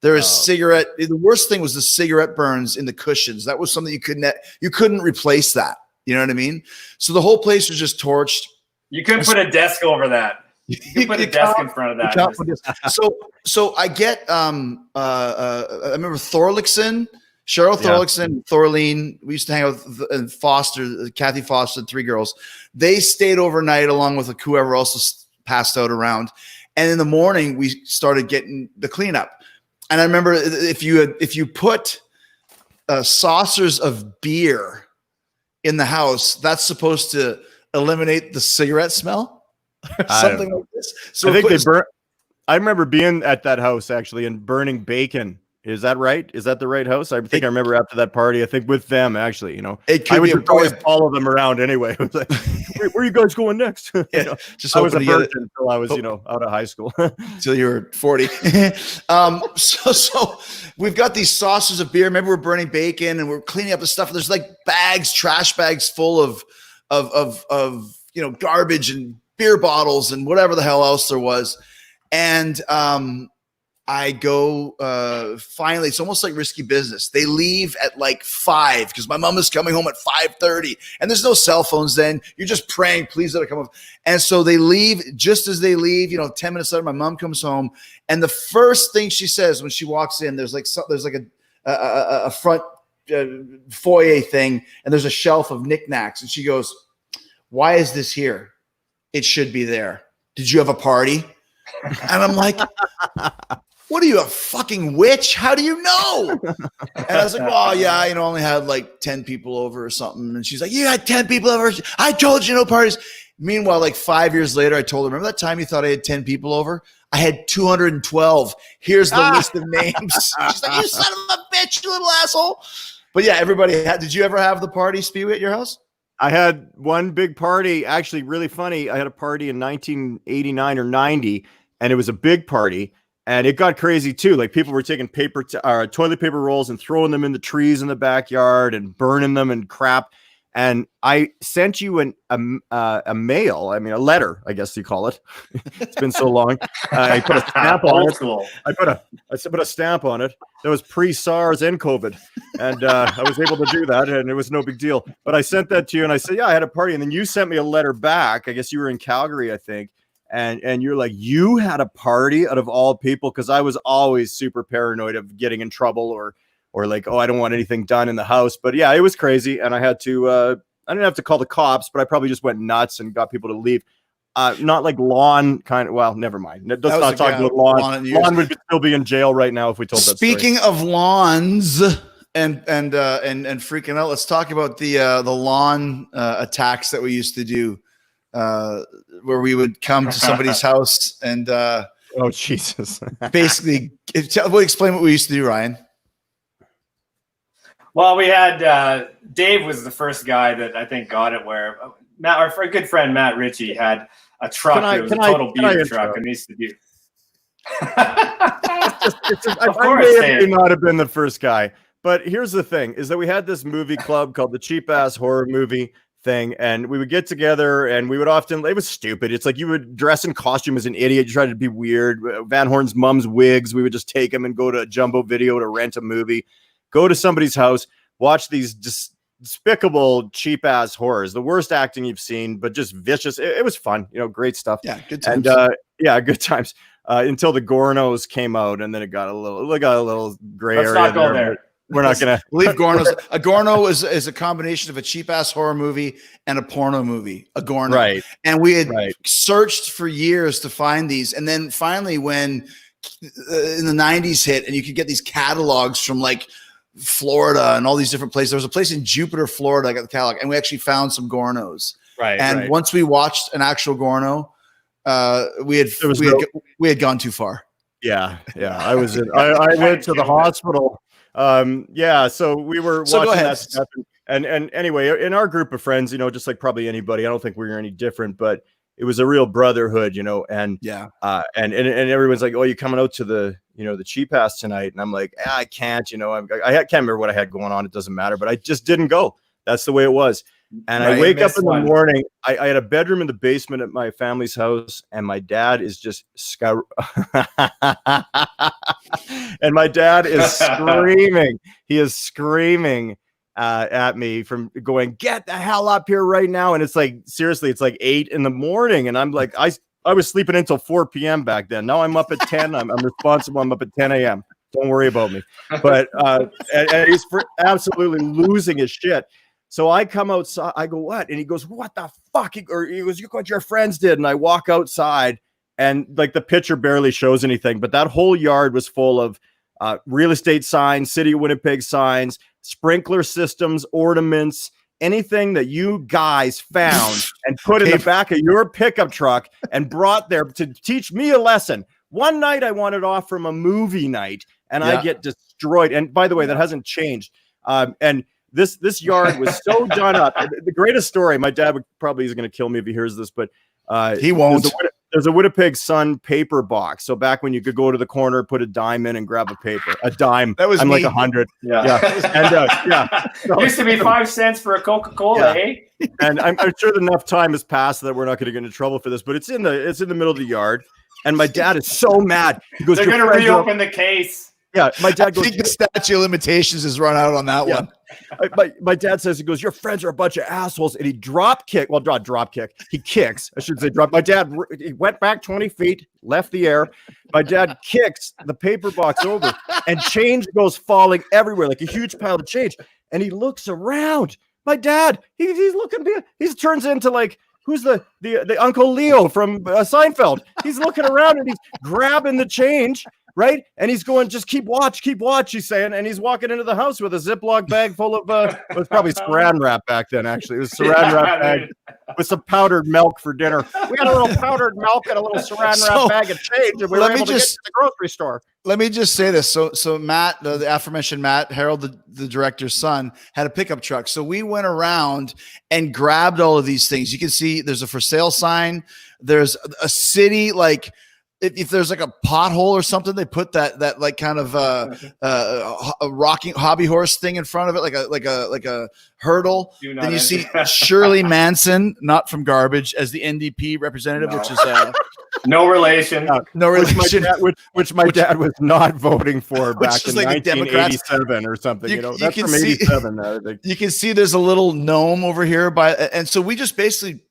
There is cigarette. The worst thing was the cigarette burns in the cushions. That was something you couldn't replace that. You know what I mean? So the whole place was just torched. You couldn't put a desk over that. You could put a desk in front of that. So I get I remember Thorlickson, Cheryl Thorlickson, Thorleen. We used to hang out with Foster, Kathy Foster, 3 girls. They stayed overnight along with whoever else passed out around. And in the morning, we started getting the cleanup. And I remember if you put saucers of beer in the house, that's supposed to eliminate the cigarette smell, something like this. So I think I remember being at that house actually and burning bacon. Is that right? Is that the right house? I think I remember after that party. I think with them actually. You know, I would always follow them around anyway. It was like, where are you guys going next? Just I was a virgin until I was out of high school. Until you were 40. So we've got these saucers of beer. Maybe we're burning bacon and we're cleaning up the stuff. There's like trash bags full of garbage and beer bottles and whatever the hell else there was. And I go finally, it's almost like Risky Business. They leave at like 5 because my mom is coming home at 5:30 and there's no cell phones then. You're just praying, please let her come home. And so they leave. Just as they leave, 10 minutes later, my mom comes home. And the first thing she says when she walks in, there's like a front foyer thing and there's a shelf of knickknacks. And she goes, "Why is this here? It should be there. Did you have a party?" And I'm like, "What are you, a fucking witch? How do you know?" And I was like, "Oh yeah, I only had like 10 people over or something." And she's like, "You had 10 people over? I told you no parties." Meanwhile, like 5 years later, I told her, "Remember that time you thought I had 10 people over? I had 212. Here's the list of names." She's like, "You son of a bitch, you little asshole." But yeah, everybody had. Did you ever have the party, Spew, at your house? I had one big party, actually really funny. I had a party in 1989 or 90, and it was a big party. And it got crazy too. Like people were taking toilet paper rolls and throwing them in the trees in the backyard and burning them and crap. And I sent you a mail. I mean, a letter, I guess you call it. It's been so long. I put a stamp on it. I put a stamp on it. That was pre-SARS and COVID, and I was able to do that, and it was no big deal. But I sent that to you, and I said, "Yeah, I had a party." And then you sent me a letter back. I guess you were in Calgary, I think. And you're like, "You had a party out of all people," because I was always super paranoid of getting in trouble or like, "Oh, I don't want anything done in the house." But yeah, it was crazy, and I had to. I didn't have to call the cops, but I probably just went nuts and got people to leave. Not like Lon kind of. Well, never mind. Let's not talk about Lon. Lon would still be in jail right now if we told that story. Speaking of lawns and freaking out, let's talk about the lawn attacks that we used to do. Where we would come to somebody's house and oh Jesus! Basically, explain what we used to do, Ryan. Well, we had Dave was the first guy that I think got it. Where our good friend Matt Ritchie had a truck. It was a total beater truck, and he used to do. I may not have been the first guy, but here's the thing: is that we had this movie club called the Cheap Ass Horror Movie thing, and we would get together and we would often, it was stupid. It's like you would dress in costume as an idiot, you tried to be weird. Van Horn's mom's wigs, we would just take them and go to Jumbo Video to rent a movie, go to somebody's house, watch these despicable cheap ass horrors, the worst acting you've seen, but just vicious. It was fun, great stuff. Yeah, good times. And good times until the Gornos came out, and then it got a little gray area. Let's not go there. We're not going to leave Gornos. A Gorno is a combination of a cheap ass horror movie and a porno movie. A Gorno, right? And we had searched for years to find these, and then finally, when in the 90s hit, and you could get these catalogs from like Florida and all these different places. There was a place in Jupiter, Florida. I got the catalog, and we actually found some Gornos. Right. And once we watched an actual Gorno, we had gone too far. Yeah. I was I went to the hospital. Yeah, so we were So go watching ahead. that stuff, and anyway, in our group of friends, just like probably anybody, I don't think we were any different, but it was a real brotherhood, and Yeah. and everyone's like, oh, you coming out to the the cheap ass tonight? And I'm like, I can't, I can't remember what I had going on. It doesn't matter, but I just didn't go. That's the way it was. And I wake up in the morning. I had a bedroom in the basement at my family's house, and my dad is just and my dad is screaming. He is screaming at me from going, get the hell up here right now. And it's like, seriously, it's like 8 a.m. And I'm like, I was sleeping until 4 p.m. back then. Now I'm up at 10. I'm responsible. I'm up at 10 a.m. Don't worry about me. But and he's absolutely losing his shit. So I come outside. I go, what? And he goes, what the fuck? He goes, look what your friends did. And I walk outside, and like the picture barely shows anything, but that whole yard was full of real estate signs, City of Winnipeg signs, sprinkler systems, ornaments, anything that you guys found and put in the back of your pickup truck and brought there to teach me a lesson. One night I wanted off from a movie night, and I get destroyed. And by the way, that hasn't changed. And this yard was so done up. The greatest story, my dad is going to kill me if he hears this, but he won't. There's a Winnipeg Sun paper box. So back when you could go to the corner, put a dime in and grab a dime. That was I'm me. like 100. Yeah. And So, used to be 5 cents for a Coca-Cola, eh? And I'm sure enough time has passed that we're not going to get into trouble for this, but it's in the middle of the yard. And my dad is so mad. He goes, they're going to reopen the case. Yeah, my dad goes, I think the statute of limitations has run out on that one. My dad says, he goes, your friends are a bunch of assholes. And he drop kick. He kicks. I should say drop. My dad, he went back 20 feet, left the air. My dad kicks the paper box over, and change goes falling everywhere, like a huge pile of change. And he looks around. My dad, he's looking, he turns into like, who's the Uncle Leo from Seinfeld? He's looking around and he's grabbing the change. Right. And he's going, just keep watch, he's saying. And he's walking into the house with a Ziploc bag full of, it was probably saran wrap back then, actually. It was saran wrap bag with some powdered milk for dinner. We got a little powdered milk and a little saran wrap bag of change. And we were able to get to the grocery store. Let me just say this. So Matt, the aforementioned Matt, Harold, the director's son, had a pickup truck. So we went around and grabbed all of these things. You can see there's a for sale sign. There's a city, like, if there's like a pothole or something, they put that like kind of a rocking hobby horse thing in front of it, like a hurdle. Then you see Shirley Manson, not from Garbage, as the NDP representative, which is no relation. No relation. Which my dad was not voting for back in like 1987 or something. That's from 87. You can see there's a little gnome over here and so we just basically.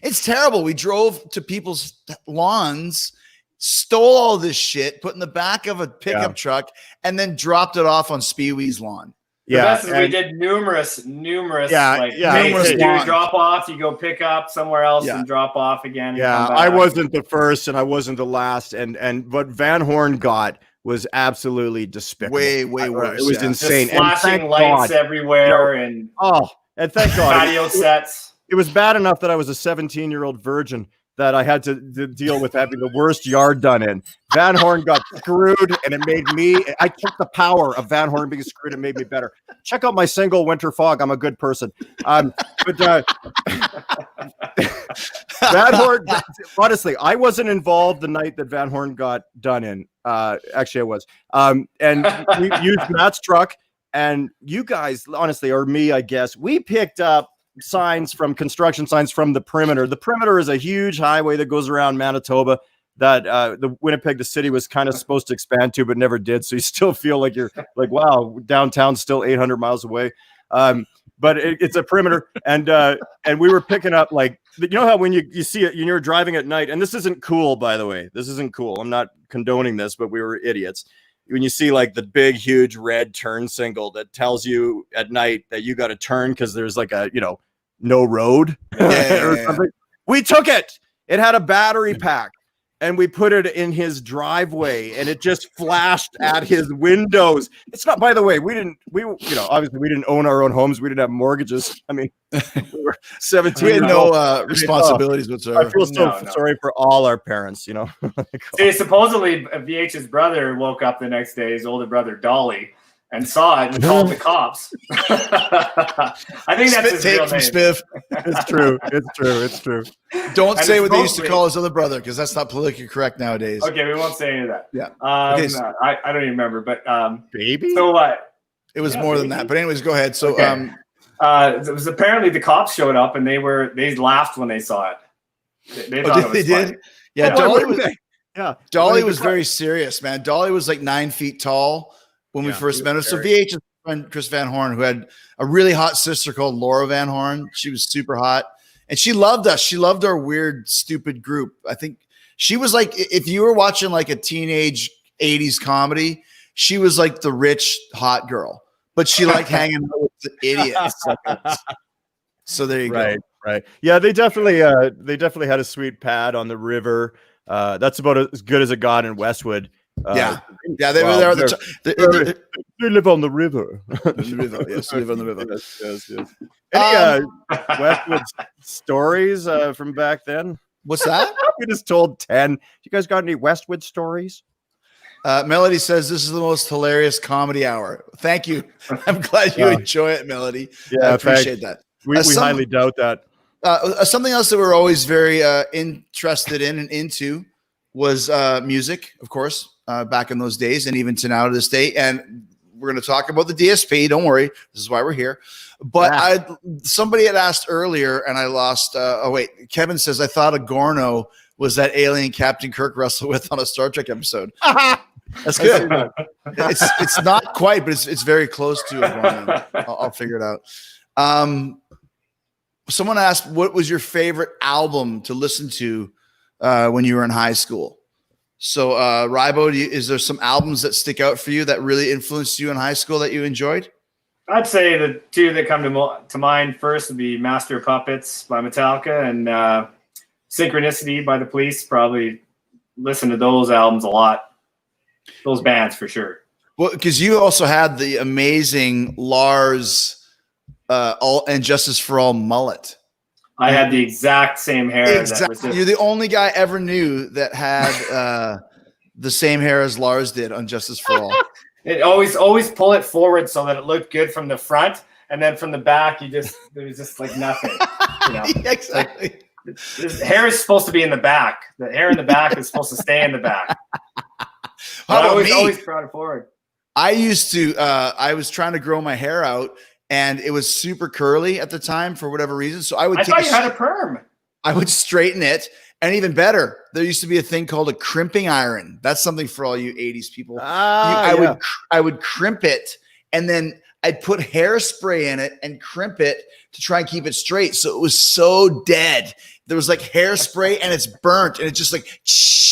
It's terrible. We drove to people's lawns, stole all this shit, put in the back of a pickup truck, and then dropped it off on Speewee's lawn. Yeah, we did numerous numerous drop off. You go pick up somewhere else and drop off again. Yeah, I wasn't the first and I wasn't the last, and what Van Horn got was absolutely despicable. Way worse. It was insane. Just flashing lights everywhere, and thank God, patio sets. It was bad enough that I was a 17-year-old virgin that I had to deal with having the worst yard done in. Van Horn got screwed, and I took the power of Van Horn being screwed and made me better. Check out my single Winter Fog. I'm a good person. Van Horn, honestly, I wasn't involved the night that Van Horn got done in. Actually, I was. And we used Matt's truck, and you guys, honestly, or me, I guess, we picked up construction signs from the perimeter. The perimeter is a huge highway that goes around Manitoba that the Winnipeg, the city, was kind of supposed to expand to, but never did. So you still feel like you're like, wow, downtown's still 800 miles away. But it's a perimeter. And we were picking up, like, you know how when you see it, you're driving at night, and this isn't cool, by the way. This isn't cool. I'm not condoning this, but we were idiots. When you see like the big, huge red turn signal that tells you at night that you got to turn because there's like a, no road or something. We took it. It had a battery pack, and we put it in his driveway, and it just flashed at his windows. It's not, by the way, obviously we didn't own our own homes. We didn't have mortgages. I mean, we were 17. We had no responsibilities whatsoever. I feel sorry for all our parents, See, supposedly VH's brother woke up the next day, his older brother, Dolly, and saw it and called the cops. I think that's his Tape real from name. Spiv. It's true. It's true. It's true. Don't And say it's what they used to mostly- call his other brother because that's not politically correct nowadays. Okay, we won't say any of that. Yeah. Okay, so- I don't even remember, but Baby. so what? It was Yeah, more than maybe. that. But anyways, go ahead. So Okay. It was apparently the cops showed up and they laughed when they saw it. They thought it was they funny. did? Yeah, Yeah. Dolly was, Yeah. Dolly was very serious, man. Dolly was like 9 feet tall when we Yeah, first she met her. was So very- VH's friend Chris Van Horn, who had a really hot sister called Laura Van Horn. She was super hot. And she loved us. She loved our weird, stupid group. I think she was like, if you were watching like a teenage 80s comedy, she was like the rich, hot girl. But she liked hanging out with the idiots. So there you Right. go. Right. Yeah, they definitely had a sweet pad on the river. That's about as good as it got in Westwood. Yeah. Yeah, they were wow, there. They live on the river. The river. Yes, live on the river. Yes. Any Westwood stories from back then? What's that? We just told 10. You guys got any Westwood stories? Melody says this is the most hilarious comedy hour. Thank you. I'm glad you Yeah. enjoy it, Melody. Yeah, I appreciate that. We some- highly doubt that. Something else that we're always very interested in and into was music, of course, back in those days and even to now to this day. And we're going to talk about the DSP. Don't worry. This is why we're here. But somebody had asked earlier and I lost. Kevin says, I thought a Gorno was that alien Captain Kirk wrestled with on a Star Trek episode. That's good. It's not quite, but it's very close to a Gorno. I'll figure it out. Someone asked, what was your favorite album to listen to when you were in high school? So, Rybo, is there some albums that stick out for you that really influenced you in high school that you enjoyed? I'd say the two that come to mind first would be Master of Puppets by Metallica and Synchronicity by the Police. Probably listen to those albums a lot. Those bands for sure. Well, because you also had the amazing Lars and Justice for All mullet. I had the exact same hair. That was Exactly. just, You're the only guy I ever knew that had the same hair as Lars did on Justice for All. it always pull it forward so that it looked good from the front, and then from the back, there was just like nothing. You know? Yeah, exactly. This hair is supposed to be in the back. The hair in the back is supposed to stay in the back. How about me? Always brought it forward. I used to, I was trying to grow my hair out and it was super curly at the time for whatever reason. So I would I thought you had a perm. I would straighten it. And even better, there used to be a thing called a crimping iron. That's something for all you 80s people. I would crimp it and then I'd put hairspray in it and crimp it to try and keep it straight. So it was so dead. There was like hairspray and it's burnt and it's just like,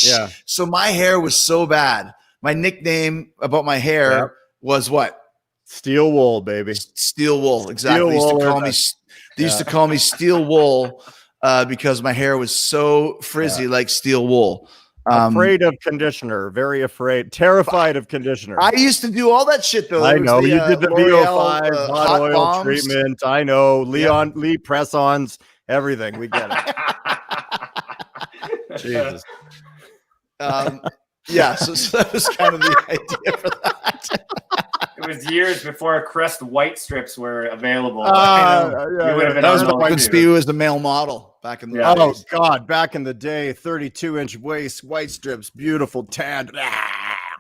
Yeah. So my hair was so bad. My nickname about my hair was what? Steel wool, baby. Steel wool. Exactly. Steel They used to wool call me. They used to call me Steel Wool because my hair was so frizzy, like steel wool. Afraid of conditioner, very afraid, terrified of conditioner. I used to do all that shit though. I There was know you did the L'Oreal, VO5 hot hot oil bombs. treatment. I know Lee press-ons, everything. We get it. Jesus. Yeah, so that was kind of the idea for that. It was years before Crest white strips were available. Yeah, You would have been That was on when the Spew was the male model back in the Yeah. Oh days. God! Back in the day, 32-inch waist, white strips, beautiful tan.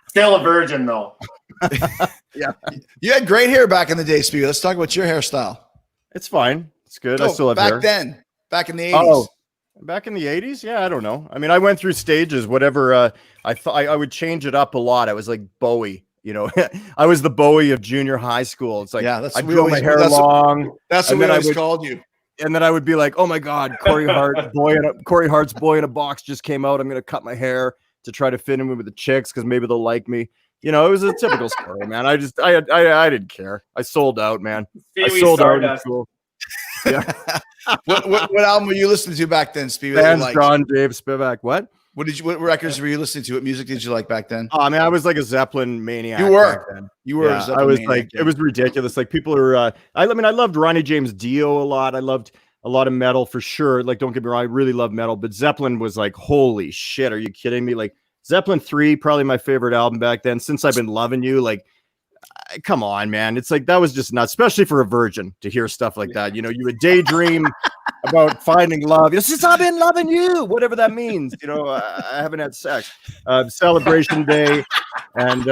Still a virgin though. You had great hair back in the day, Spew. Let's talk about your hairstyle. It's fine. It's good. I No, still have back hair. then, back in the 80s. Oh, back in the 80s? Yeah, I don't know. I mean, I went through stages. Whatever. I thought I would change it up a lot. I was like Bowie. You know, I was the Bowie of junior high school. It's like, Yeah, that's I what we grew my always- hair that's what- long. That's what and we then I always would- called you. And then I would be like, oh my God, Corey Hart's Boy in a Box just came out. I'm going to cut my hair to try to fit in with the chicks because maybe they'll like me. You know, it was a typical story, man. I didn't care. I sold out, man. I Pee-wee sold out in Stardust. school. Yeah. What album were you listening to back then, Spew? that you Bands, liked? John, Dave, Spivak. What? What records were you listening to? What music did you like back then? Oh, I mean, I was like a Zeppelin maniac. You were. back then. You were. Yeah, a I Zeppelin was maniac, like, yeah. it was ridiculous. Like people are, I mean, I loved Ronnie James Dio a lot. I loved a lot of metal for sure. Like, don't get me wrong, I really love metal, but Zeppelin was like, holy shit, are you kidding me? Like Zeppelin 3, probably my favorite album back then. Since I've been loving you, like come on, man. It's like, that was just nuts, especially for a virgin to hear stuff like that. You know, you would daydream about finding love. Since I've been loving you, whatever that means. You know, I haven't had sex. Celebration Day, and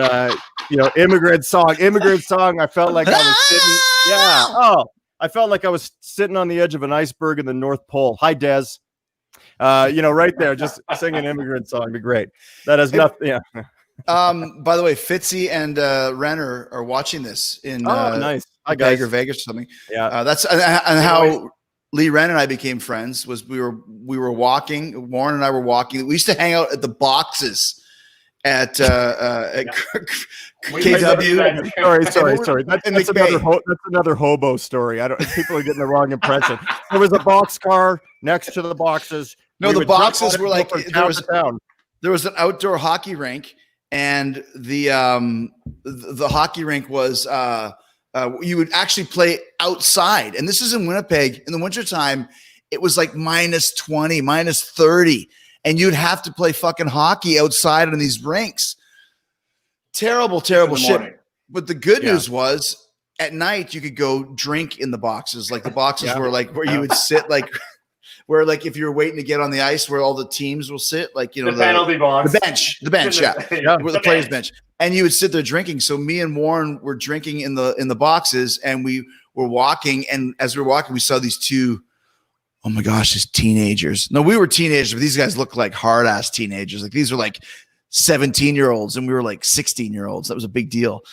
you know, immigrant song. I felt like I was sitting. Yeah. Oh, I felt like I was sitting on the edge of an iceberg in the North Pole. Hi, Des. You know, right there, just singing immigrant song would be great. That has nothing. Yeah. By the way, Fitzy and Renner are watching this in nice. Hi, Vegas guys. or Vegas or something. Yeah. That's and how Lee Wren and I became friends was we were walking. Warren and I were walking. We used to hang out at the boxes at KW. Sorry. That's another hobo story. People are getting the wrong impression. There was a boxcar next to the boxes. No, the boxes were like there was an outdoor hockey rink, and the hockey rink was you would actually play outside. And this is in Winnipeg. In the wintertime, it was like -20, -30. And you'd have to play fucking hockey outside on these rinks. Terrible shit. But the good news was at night you could go drink in the boxes. Like the boxes were like where you would sit, like where like if you were waiting to get on the ice where all the teams will sit, like, you know, the penalty box, the bench, where the players bench. And you would sit there drinking. So me and Warren were drinking in the boxes, and we were walking. And as we were walking, we saw these two, oh my gosh, these teenagers. No, we were teenagers, but these guys looked like hard ass teenagers. Like these were like 17-year-olds, and we were like 16-year-olds. That was a big deal.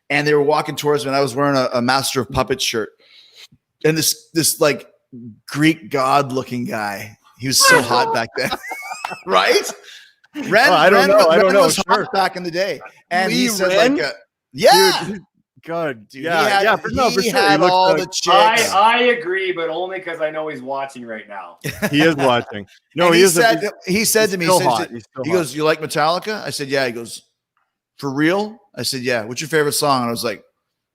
And they were walking towards me, and I was wearing a Master of Puppets shirt. And this like Greek god looking guy, he was so hot back then, right? I don't know. Was sure. hot back in the day, and Lee he said Wren? like, yeah. Dude, God, Dude, yeah, for sure. He had all the chicks. I agree, but only because I know he's watching right now. He is watching. No, he said to me, he goes, "You like Metallica?" I said, "Yeah." He goes, "For real?" I said, "Yeah." "What's your favorite song?" And I was like,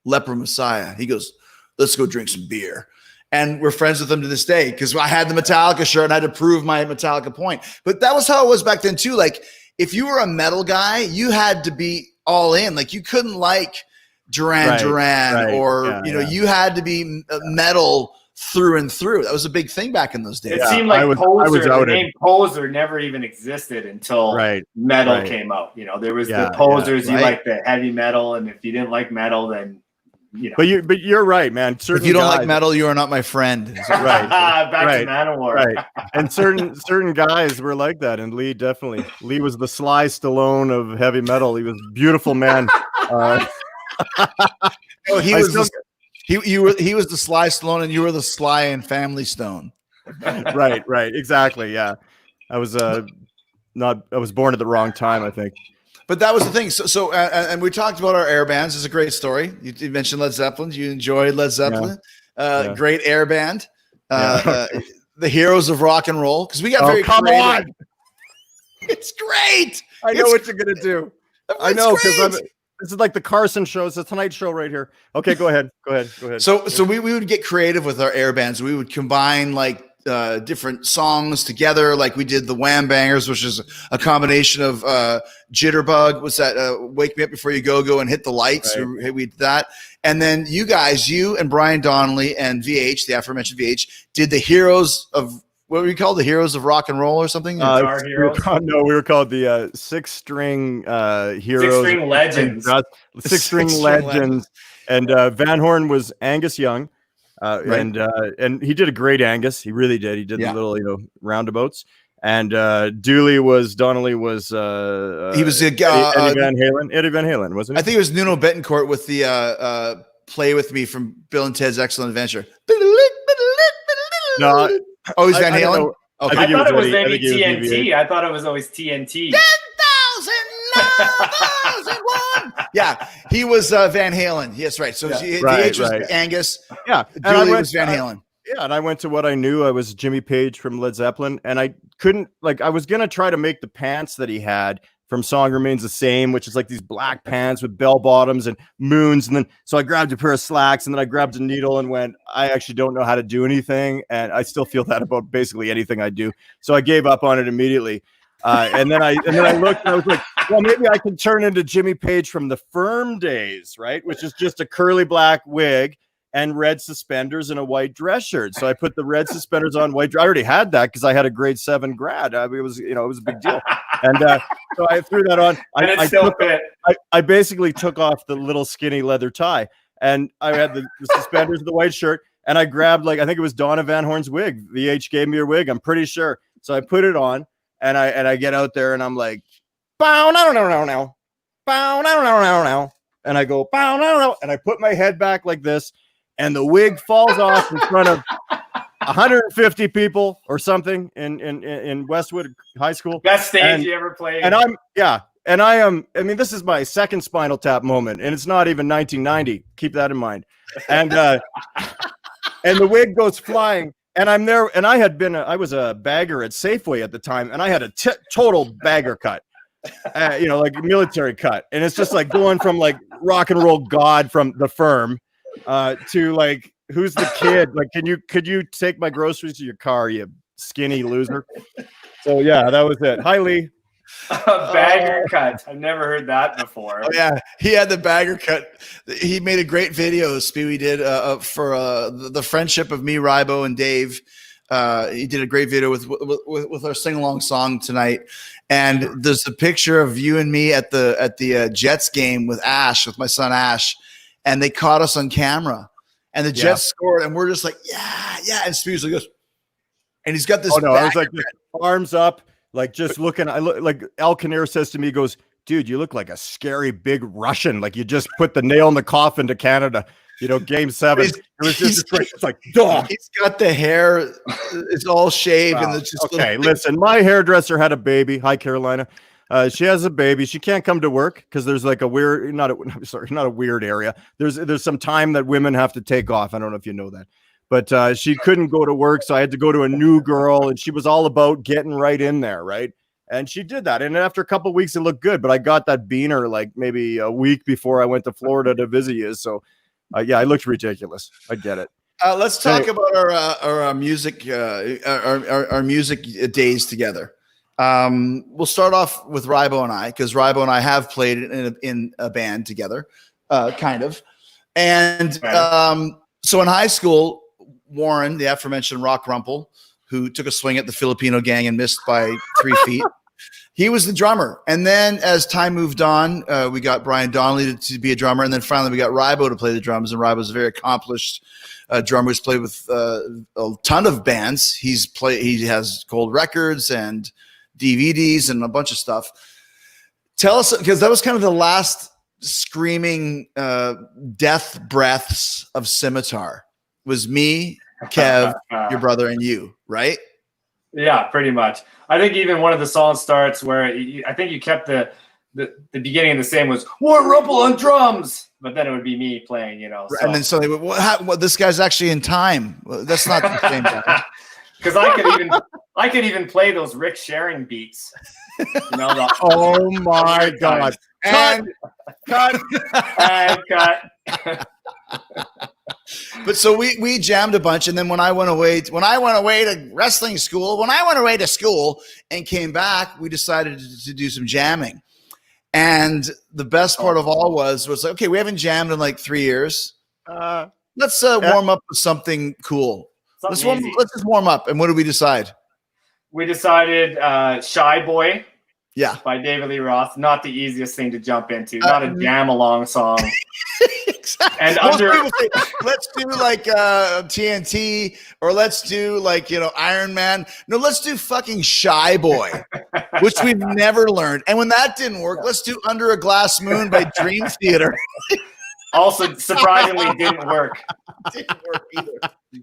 "Leper Messiah." He goes, "Let's go drink some beer." And we're friends with him to this day because I had the Metallica shirt and I had to prove my Metallica point. But that was how it was back then too. Like if you were a metal guy, you had to be all in. Like you couldn't like Duran Duran or you had to be metal through and through. That was a big thing back in those days. It seemed like the name Poser never even existed until metal came out. You know, there was the posers. You like the heavy metal, and if you didn't like metal, then you know. But you're right, man. If you don't like metal, you are not my friend. Right. Back to Manowar. Right. And certain guys were like that, and Lee definitely. Lee was the Sly Stallone of heavy metal. He was a beautiful man. He was the Sly Stallone, and you were the Sly and Family Stone. Right, exactly. Yeah, I was born at the wrong time, I think. But that was the thing. So and we talked about our air bands. It's a great story. You mentioned Led Zeppelin. You enjoyed Led Zeppelin. Great air band. The heroes of rock and roll. Because we got very come creative. on. It's great. I know what you're gonna do. I know because this is like the Carson show. It's the Tonight Show right here. Okay, go ahead. So we would get creative with our air bands. We would combine like different songs together. Like we did the Wham Bangers, which is a combination of Jitterbug. What's that? Wake Me Up Before You Go and Hit the Lights. Right. We did that. And then you and Brian Donnelly and VH, the aforementioned VH, did the Heroes of, what were we called? The Heroes of Rock and Roll or something? We were called the six-string heroes. Six-string legends. Six-string legends. And Van Horn was Angus Young. And he did a great Angus. He really did. He did the little, roundabouts. And Donnelly was he was Eddie Van Halen, wasn't he? I think it was Nuno Betancourt with the Play With Me from Bill and Ted's Excellent Adventure. No, he's Van Halen? Okay. I thought it was maybe TNT. I thought it was always TNT. 10,000 Yeah, he was Van Halen. Yes, right. So VH was Angus. Yeah, Julie was Van Halen. And I went to what I knew. I was Jimmy Page from Led Zeppelin, and I couldn't I was gonna try to make the pants that he had from Song Remains the Same, which is like these black pants with bell bottoms and moons. And then so I grabbed a pair of slacks, and then I grabbed a needle and went, I actually don't know how to do anything, and I still feel that about basically anything I do. So I gave up on it immediately. And then I looked, and I was like, well, maybe I can turn into Jimmy Page from the Firm days, right? Which is just a curly black wig and red suspenders and a white dress shirt. So I put the red suspenders on, white. I already had that because I had a grade 7 grad. I mean, it was a big deal. And so I threw that on. I basically took off the little skinny leather tie, and I had the suspenders, the white shirt, and I grabbed, like, I think it was Donna Van Horn's wig. VH gave me her wig. I'm pretty sure. So I put it on, and I get out there, and I'm like, bow, no, bow, no, and I go, bow, no, and I put my head back like this, and the wig falls off in front of 150 people or something in Westwood High School. Best stage you ever played. And I mean, this is my second Spinal Tap moment, and it's not even 1990. Keep that in mind. And and the wig goes flying, and I'm there, and I was a bagger at Safeway at the time, and I had a total bagger cut, like a military cut, and it's just like going from like rock and roll god from the Firm to like, who's the kid? Like, could you take my groceries to your car, you skinny loser? So yeah, that was it. Hi, Lee. Bagger cut. I've never heard that before. Oh, yeah, he had the bagger cut. He made a great video, Spewy did, for the friendship of me, Rybo, and Dave. He did a great video with our sing-along song tonight. And there's a picture of you and me at the Jets game with my son Ash, and they caught us on camera. And the Jets scored, and we're just like, yeah. And Spews goes, and he's got this. Oh no, I was like, arms up, like just looking. I look like Al Kinnear says to me, he goes, dude, you look like a scary big Russian. Like you just put the nail in the coffin to Canada. Game 7. It was just it's like, duh. He's got the hair, it's all shaved, and it's just okay. Listen, my hairdresser had a baby. Hi, Carolina. She has a baby. She can't come to work because there's like a weird, not a weird area. There's some time that women have to take off. I don't know if you know that, but she couldn't go to work, so I had to go to a new girl, and she was all about getting right in there, right? And she did that, and after a couple of weeks, it looked good. But I got that beaner like maybe a week before I went to Florida to visit you, so yeah, I looked ridiculous. I get it. Let's talk about our music, our music days together. We'll start off with Rybo and I, because Rybo and I have played in a band together, kind of. And so in high school, Warren, the aforementioned Rock Rumpel, who took a swing at the Filipino gang and missed by 3 feet, he was the drummer. And then as time moved on, we got Brian Donnelly to be a drummer. And then finally we got Rybo to play the drums. And Rybo's a very accomplished drummer who's played with a ton of bands. He has gold records and DVDs and a bunch of stuff. Tell us, because that was kind of the last screaming death breaths of Scimitar, was me, Kev, your brother, and you, right? Yeah, pretty much. I think even one of the songs starts where I think you kept the beginning the same, was Warren Rumpel on drums, but then it would be me playing, So. And then suddenly, what, this guy's actually in time. Well, that's not the same time. Because I could even play those Rick Sharing beats. Oh my God! Cut! But so we jammed a bunch, and then when I went away to wrestling school, when I went away to school and came back, we decided to do some jamming. And the best part of all was like, okay, we haven't jammed in like 3 years. Let's warm up with something cool. Let's just warm up. And what did we decide? We decided Shy Boy. Yeah. By David Lee Roth. Not the easiest thing to jump into. Not a jam along song. Exactly. And let's do like TNT, or let's do like, Iron Man. No, let's do fucking Shy Boy, which we've never learned. And when that didn't work, let's do Under a Glass Moon by Dream Theater. Also, surprisingly, didn't work. Didn't work either.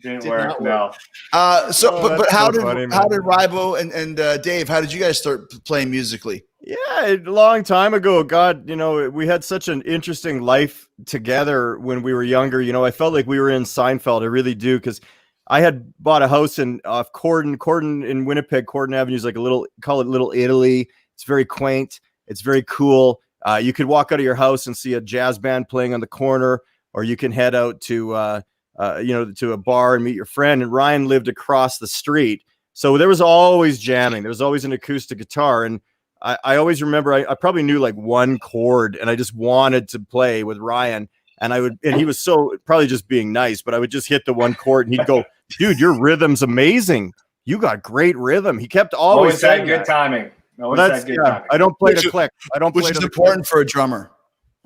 Didn't work. No. But how did Rybo and Dave? How did you guys start playing musically? Yeah, a long time ago. God, we had such an interesting life together when we were younger. I felt like we were in Seinfeld. I really do, because I had bought a house off Corden in Winnipeg. Corden Avenue is like call it Little Italy. It's very quaint. It's very cool. You could walk out of your house and see a jazz band playing on the corner, or you can head out to to a bar and meet your friend. And Ryan lived across the street, so there was always jamming. There was always an acoustic guitar, and I always remember I probably knew like one chord, and I just wanted to play with Ryan. And he was so probably just being nice, but I would just hit the one chord and he'd go, dude, your rhythm's amazing. You got great rhythm. He kept always saying good timing. Always had good timing. I don't play to click. I don't play which is to important for a drummer.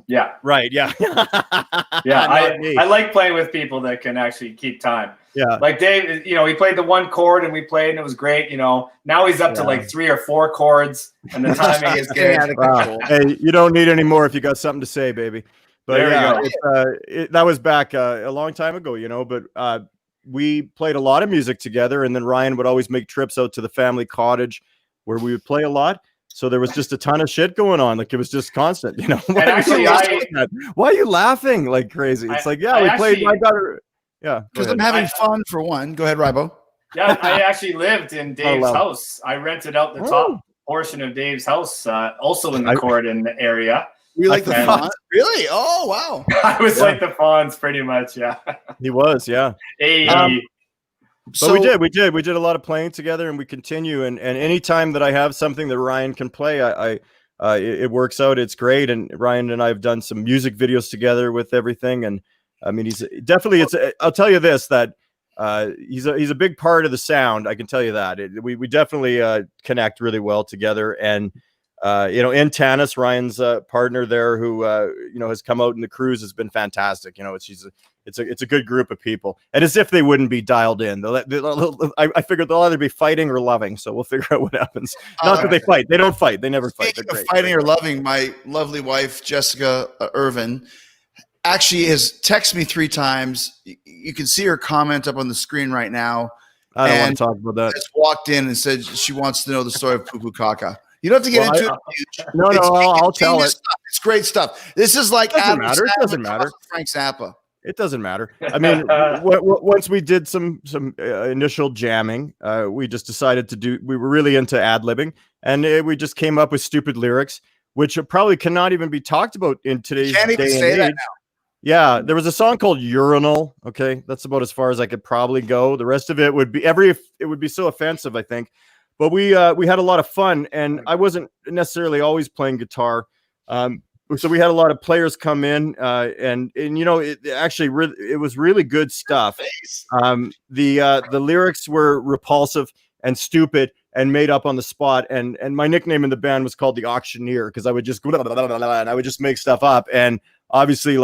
Yeah. Right. Yeah. Yeah. I like playing with people that can actually keep time. Yeah. Like Dave, he played the one chord and we played and it was great. Now he's up to like 3 or 4 chords and the timing is good. Wow. Hey, you don't need any more if you got something to say, baby. But that was back a long time ago, but we played a lot of music together, and then Ryan would always make trips out to the family cottage where we would play a lot. So there was just a ton of shit going on. Like it was just constant, why are you laughing like crazy? It's we played. I got it. Yeah. Because I'm having fun for one. Go ahead, Rybo. Yeah. I actually lived in Dave's house. I rented out the top portion of Dave's house, also in the Corydon area. We like the Fonz? Really? Oh, wow. I was like the Fonz pretty much, yeah. He was, yeah. Hey. So we did a lot of playing together, and we continue. And anytime that I have something that Ryan can play, it works out. It's great. And Ryan and I have done some music videos together with everything. And I mean, he's definitely, I'll tell you this, that he's a big part of the sound. I can tell you that we definitely connect really well together. And in Tanis, Ryan's partner there, who has come out in the cruise, has been fantastic. It's a good group of people, and as if they wouldn't be dialed in. I figured they'll either be fighting or loving, so we'll figure out what happens. Not that they fight; they don't fight. They never fight. Speaking of fighting or loving, my lovely wife Jessica Irvin actually has texted me 3 times. You can see her comment up on the screen right now. I don't want to talk about that. Just walked in and said she wants to know the story of Poo Poo Kaka. You don't have to get into it. No, I'll tell it. Stuff. It's great stuff. This is like It doesn't matter. Frank Zappa. It doesn't matter. I mean, once we did some initial jamming, we just decided we were really into ad-libbing, and we just came up with stupid lyrics, which probably cannot even be talked about in today's day and age. Yeah, there was a song called Urinal. Okay, that's about as far as I could probably go. The rest of it would be so offensive, I think. But we had a lot of fun, and I wasn't necessarily always playing guitar. So we had a lot of players come in, and it was really good stuff. The lyrics were repulsive and stupid and made up on the spot. And my nickname in the band was called the Auctioneer, because I would just go and I would just make stuff up. And obviously,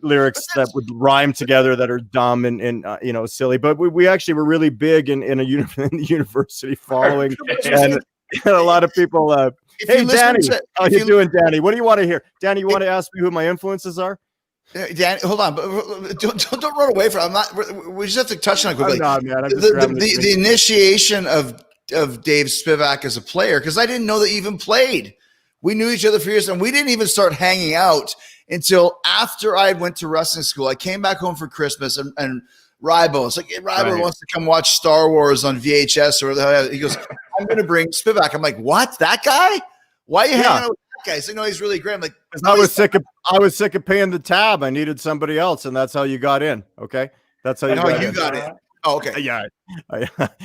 lyrics that would rhyme together that are dumb and silly, but we actually were really big in the university following, and a lot of people. Hey, Danny, how you doing, Danny? What do you want to hear, Danny? You want to ask me who my influences are? Danny, hold on, but don't run away from it. I'm not. We just have to touch on it quickly. I'm not, man. The initiation of Dave Spivak as a player, because I didn't know that he even played. We knew each other for years, and we didn't even start hanging out until after I went to wrestling school. I came back home for Christmas, and Rybo was like, hey, Rybo wants to come watch Star Wars on VHS, or he goes, I'm going to bring Spivak. I'm like, what? That guy? Why are you hanging out with that guy? So, he's really great. I'm like, I was sick of paying the tab. I needed somebody else, and that's how you got in. Okay, that's how you got in. Oh, okay. Yeah.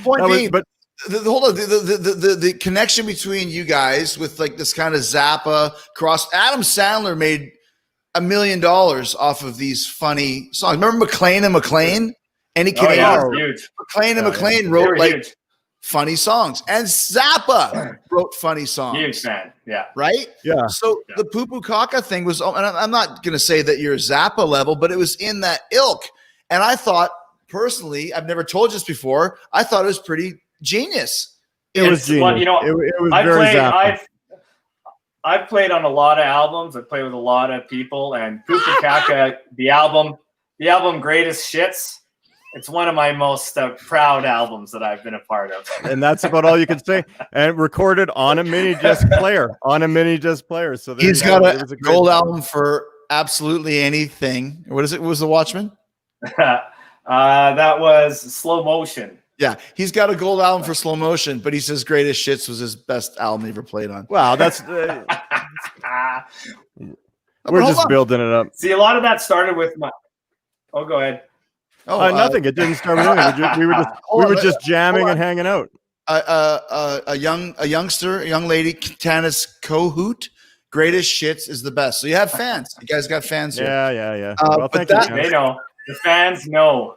Point being, but hold on, the connection between you guys with like this kind of Zappa cross. Adam Sandler made $1 million off of these funny songs. Remember McLean and McLean? Any Canadian? Huge. McLean and McLean wrote like funny songs, and Zappa wrote funny songs. Huge fan, yeah. Right? Yeah. So the Poo Poo Kaka thing was, and I'm not going to say that you're Zappa level, but it was in that ilk. And I thought, personally, I've never told you this before, I thought it was pretty genius. It was genius. Well, it was very Zappa. I've played on a lot of albums. I've played with a lot of people, and Poo Poo Kaka, the album Greatest Shits. It's one of my most proud albums that I've been a part of. And that's about all you can say. And recorded on a mini disc player. So he's got a gold album for absolutely anything. What is it? What was the Watchman? That was Slow Motion. Yeah, he's got a gold album for Slow Motion, but he says Greatest Shits was his best album he ever played on. Wow, that's we're just building it up. See, a lot of that started with my. Oh, go ahead. Nothing. It didn't start with anything. We were just jamming and hanging out. a youngster, a young lady, Tanis Kohout. Greatest shits is the best. So you have fans. You guys got fans here. Yeah. Well, but thank you. They know. The fans know.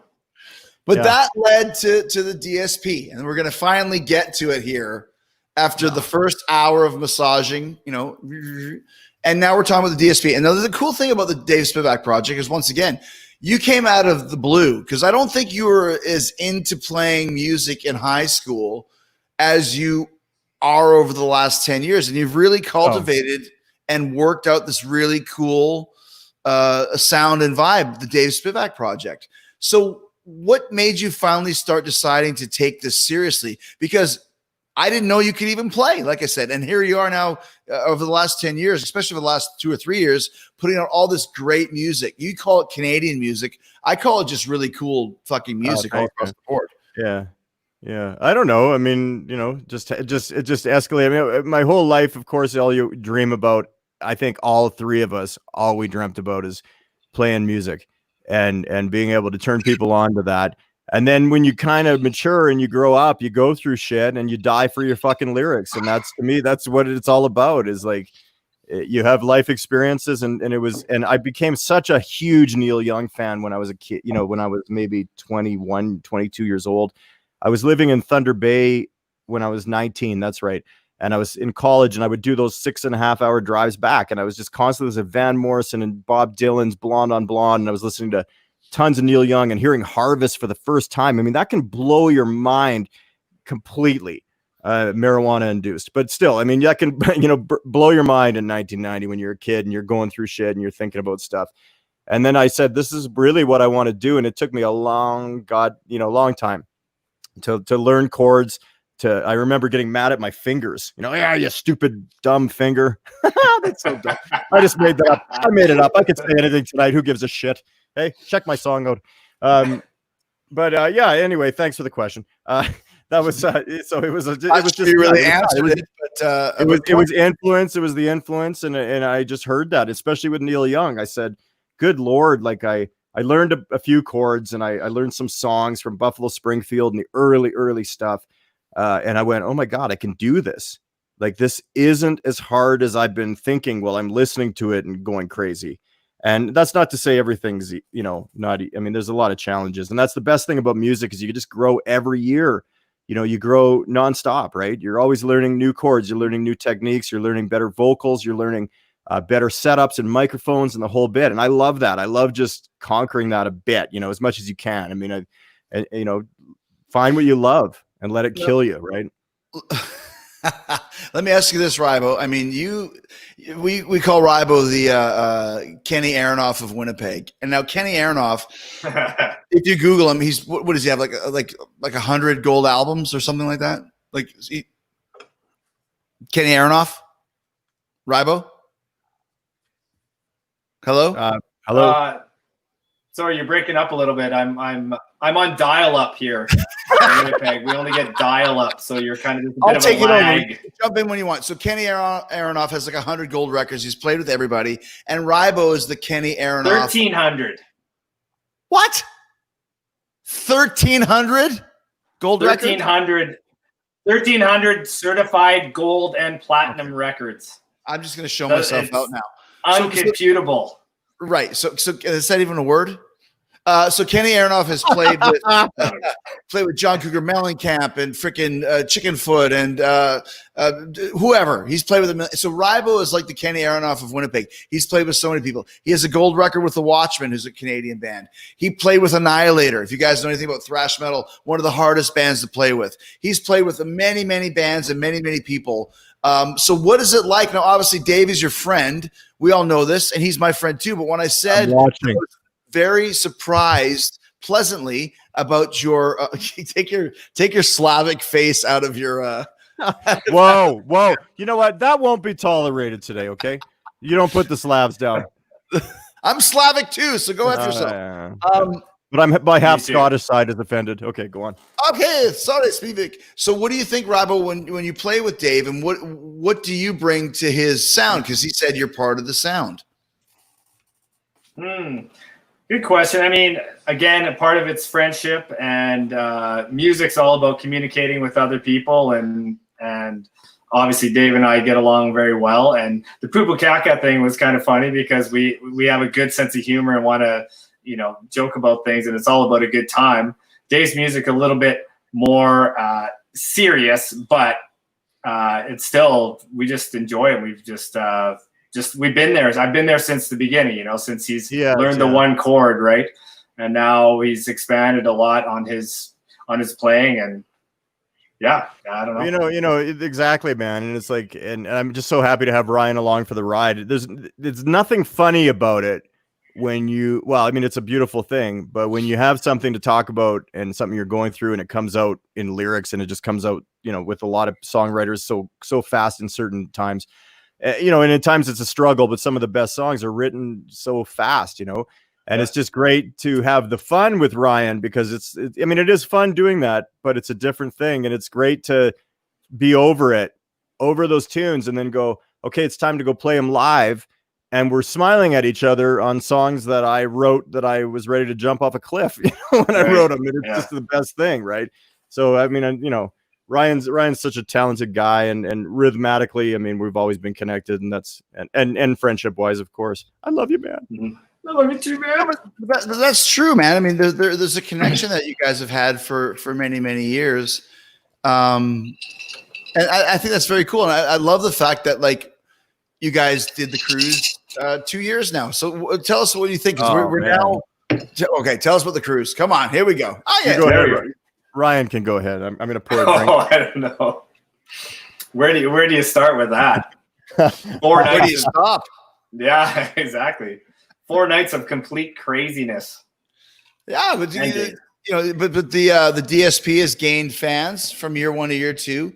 But that led to the DSP, and we're going to finally get to it here after the first hour of massaging, and now we're talking about the DSP. And the cool thing about the Dave Spivak project is, once again, you came out of the blue, because I don't think you were as into playing music in high school as you are over the last 10 years. And you've really cultivated and worked out this really cool sound and vibe, the Dave Spivak project. So what made you finally start deciding to take this seriously? Because I didn't know you could even play, like I said. And here you are now over the last 10 years, especially for the last 2 or 3 years, putting out all this great music. You call it Canadian music. I call it just really cool fucking music all across the board. Yeah. I don't know. I mean, it just escalated. I mean, my whole life, of course, all you dream about, I think all three of us, all we dreamt about is playing music and being able to turn people on to that. And then when you kind of mature and you grow up, you go through shit and you die for your fucking lyrics. And that's, to me, that's what it's all about, is like, you have life experiences. And I became such a huge Neil Young fan when I was a kid, when I was maybe 21, 22 years old. I was living in Thunder Bay when I was 19. That's right. And I was in college, and I would do those 6.5-hour drives back. And I was just constantly listening to Van Morrison and Bob Dylan's Blonde on Blonde. And I was listening to tons of Neil Young and hearing Harvest for the first time. I mean, that can blow your mind completely, marijuana induced. But still, I mean, that can, blow your mind in 1990 when you're a kid and you're going through shit and you're thinking about stuff. And then I said, this is really what I want to do. And it took me a long time to learn chords. I remember getting mad at my fingers. You stupid, dumb finger. That's so dumb. I just made that up. I made it up. I could say anything tonight. Who gives a shit? Hey, check my song out. Anyway, thanks for the question. That was so it was just really answered it, but it was influence. It was the influence, and I just heard that, especially with Neil Young. I said, good Lord, like I learned a few chords, and I learned some songs from Buffalo Springfield and the early stuff. And I went, oh my God, I can do this. Like, this isn't as hard as I've been thinking while I'm listening to it and going crazy. And that's not to say everything's, not, I mean, there's a lot of challenges, and that's the best thing about music, is you can just grow every year. You grow nonstop, right? You're always learning new chords. You're learning new techniques. You're learning better vocals. You're learning better setups and microphones and the whole bit. And I love that. I love just conquering that a bit, as much as you can. I mean, find what you love and let it kill you, right? Let me ask you this, Rybo. I mean, we call Rybo the Kenny Aronoff of Winnipeg, and now Kenny Aronoff, if you Google him, he's what does he have, like 100 gold albums or something like that? Kenny Aronoff, Rybo. Hello. Hello. Sorry, you're breaking up a little bit. I'm on dial-up here in Winnipeg. We only get dial-up, so you're kind of just a bit of a lag. Jump in when you want. So Kenny Aronoff has 100 gold records. He's played with everybody, and Rybo is the Kenny Aronoff. 1,300. What? 1,300 gold records? 1,300 certified gold and platinum records. I'm just going to show myself out now. Uncomputable. Right. So is that even a word? So Kenny Aronoff has played with John Cougar Mellencamp and freaking Chickenfoot and whoever. He's played with him. So Rybo is like the Kenny Aronoff of Winnipeg. He's played with so many people. He has a gold record with the Watchmen, who's a Canadian band. He played with Annihilator. If you guys know anything about thrash metal, one of the hardest bands to play with. He's played with many, many bands and many, many people. So what is it like? Now, obviously, Dave is your friend. We all know this, and he's my friend too. But when I said, I was very surprised, pleasantly, about your take your Slavic face out of your. Whoa! You know what? That won't be tolerated today. Okay, you don't put the Slavs down. I'm Slavic too, so go after yourself. But my half Scottish side is offended. Okay, go on. Okay, sorry, Spivak. So what do you think, Rybo, when you play with Dave, and what do you bring to his sound? Because he said you're part of the sound. Good question. I mean, again, a part of it's friendship, and music's all about communicating with other people, and obviously Dave and I get along very well. And the Poo Kaka thing was kind of funny because we have a good sense of humor and want to, joke about things, and it's all about a good time. Dave's music a little bit more serious, but it's still, we just enjoy it. We've we've been there. I've been there since the beginning, since he's learned the one chord, right? And now he's expanded a lot on his playing, and I don't know. Exactly, man. And it's like, and I'm just so happy to have Ryan along for the ride. There's nothing funny about it when it's a beautiful thing, but when you have something to talk about and something you're going through and it comes out in lyrics, and it just comes out, with a lot of songwriters so fast in certain times, and at times it's a struggle, but some of the best songs are written so fast, and it's just great to have the fun with Ryan, because it is fun doing that, but it's a different thing. And it's great to be over those tunes, and then go, okay, it's time to go play them live. And we're smiling at each other on songs that I wrote that I was ready to jump off a cliff when I wrote them. And it's just the best thing, right? So, Ryan's such a talented guy, and rhythmatically, we've always been connected, and that's and friendship wise, of course. I love you, man. Mm-hmm. I love you too, man. That's true, man. There's a connection that you guys have had for many, many years. And I think that's very cool. And I love the fact that, like, you guys did the cruise 2 years now. So tell us what you think. We're now. Okay, tell us about the cruise. Come on, here we go. Go ahead. Ryan can go ahead. I'm going to pour a drink. I don't know. Where do you start with that? 4 nights. Where do you stop? Yeah, exactly. 4 nights of complete craziness. Yeah, but the DSP has gained fans from year 1 to year 2,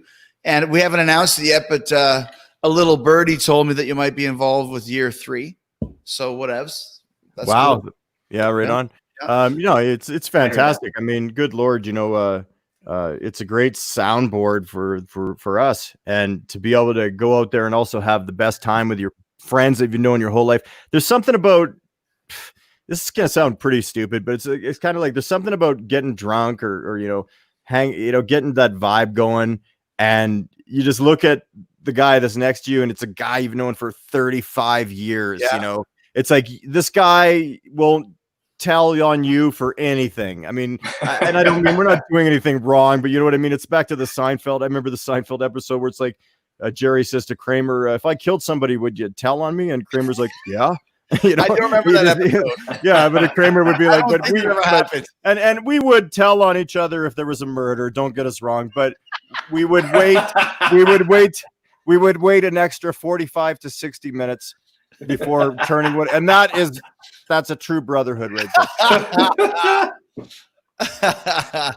and we haven't announced it yet. But a little birdie told me that you might be involved with year 3. So whatevs. That's wow. Cool. Yeah, right on. Yeah. It's fantastic. Good Lord, it's a great soundboard for us, and to be able to go out there and also have the best time with your friends that you've known your whole life. There's something about, this is gonna sound pretty stupid, but it's kind of like, there's something about getting drunk or getting that vibe going, and you just look at the guy that's next to you, and it's a guy you've known for 35 years. It's like, this guy won't tell on you for anything. And I don't mean we're not doing anything wrong, but you know what I mean? It's back to the Seinfeld. I remember the Seinfeld episode where it's like, Jerry says to Kramer, if I killed somebody, would you tell on me? And Kramer's like, yeah. I do remember that episode. Yeah, but Kramer would be like, and we would tell on each other if there was a murder. Don't get us wrong, but we would wait. We would wait an extra 45 to 60 minutes before turning wood, and that's a true brotherhood right there.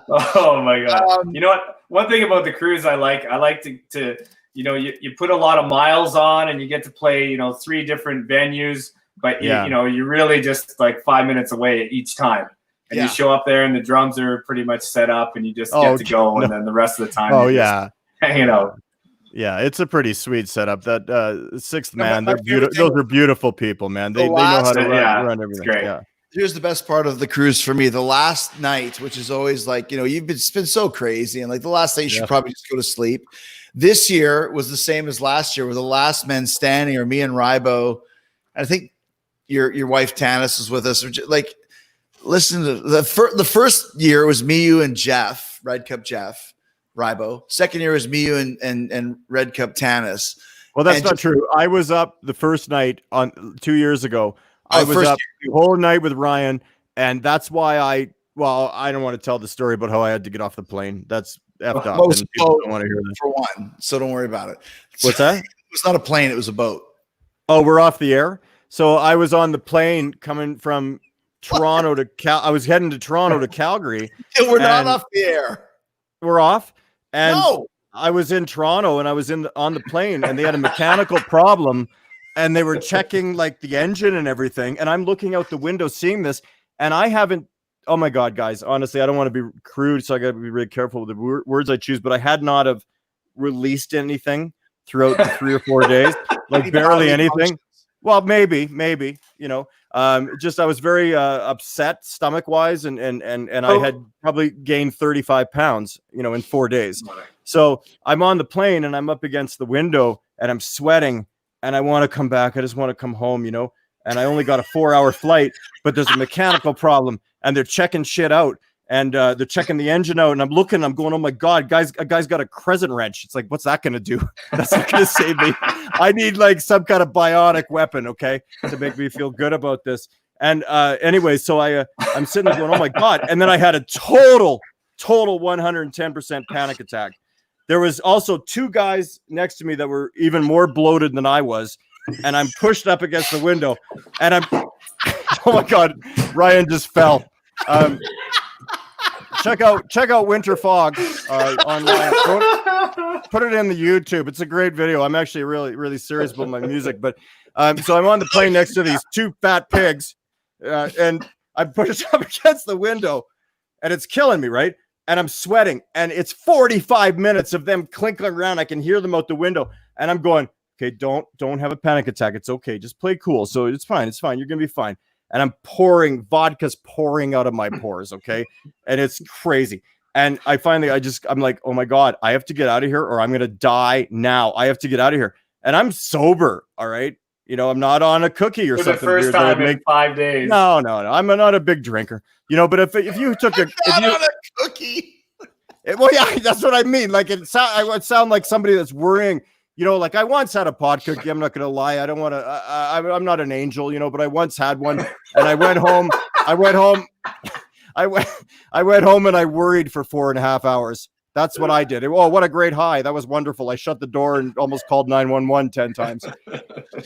Oh my God. You know what? One thing about the cruise I like to you put a lot of miles on, and you get to play, 3 different venues, but you're really just like 5 minutes away each time. And you show up there, and the drums are pretty much set up, and you just get to go, and then the rest of the time just hanging out. Yeah, it's a pretty sweet setup. That Sixth Man, they're beautiful. Those are beautiful people, man. They know how to run everything. Great. Yeah. Here's the best part of the cruise for me: the last night, which is always like, it's been so crazy, and like the last night, you should probably just go to sleep. This year was the same as last year, where the last men standing are me and Rybo. I think your wife Tanis was with us. Like, listen to the first year was me, you, and Jeff, Red Cup Jeff. Rybo. Second year was me, you, and Red Cup Tanis. Well, that's not true. I was up the first night on 2 years ago. I was up the whole night with Ryan, and that's why I don't want to tell the story about how I had to get off the plane. That's effed up. People don't want to hear that. For one, so don't worry about it. What's that? It was not a plane; it was a boat. Oh, we're off the air. So I was on the plane coming from Toronto to I was heading to Toronto to Calgary. We're not off the air. We're off. And I was in Toronto, and I was on the plane, and they had a mechanical problem, and they were checking like the engine and everything. And I'm looking out the window seeing this, and I haven't, oh my God, guys, honestly, I don't want to be crude, so I got to be really careful with the words I choose, but I had not have released anything throughout the 3 or 4 days, like barely anything. Well, maybe, Just I was very upset stomach wise, and I had probably gained 35 pounds, in 4 days. So I'm on the plane and I'm up against the window and I'm sweating and I want to come back. I just want to come home, and I only got a 4-hour flight, but there's a mechanical problem and they're checking shit out. And they're checking the engine out, and I'm looking. I'm going, oh my god, a guy's got a crescent wrench. It's like, what's that going to do? That's not going to save me. I need like some kind of bionic weapon, okay, to make me feel good about this. And anyway, so I'm sitting there going, oh my god. And then I had a total 110% panic attack. There was also 2 guys next to me that were even more bloated than I was, and I'm pushed up against the window, and I'm, oh my god, Ryan just fell. Check out Winter Fog online. Put it in the YouTube. It's a great video. I'm actually really serious about my music, but so I'm on the plane next to these 2 fat pigs, and I'm pushed up against the window, and it's killing me, right? And I'm sweating, and it's 45 minutes of them clinking around. I can hear them out the window, and I'm going, okay, don't have a panic attack. It's okay. Just play cool. So it's fine. You're gonna be fine. And I'm vodka's pouring out of my pores, okay? And it's crazy. And I finally, I'm like, oh my God, I have to get out of here or I'm going to die now. I have to get out of here. And I'm sober, all right? I'm not on a cookie or for something. The first time in 5 days. No. I'm not a big drinker, but if you took not on a cookie. Well, yeah, that's what I mean. Like I would sound like somebody that's worrying. Like I once had a pot cookie. I'm not going to lie. I don't want to, I'm not an angel, but I once had one and I went home and I worried for 4.5 hours. That's what I did. Oh, what a great high. That was wonderful. I shut the door and almost called 911 10 times,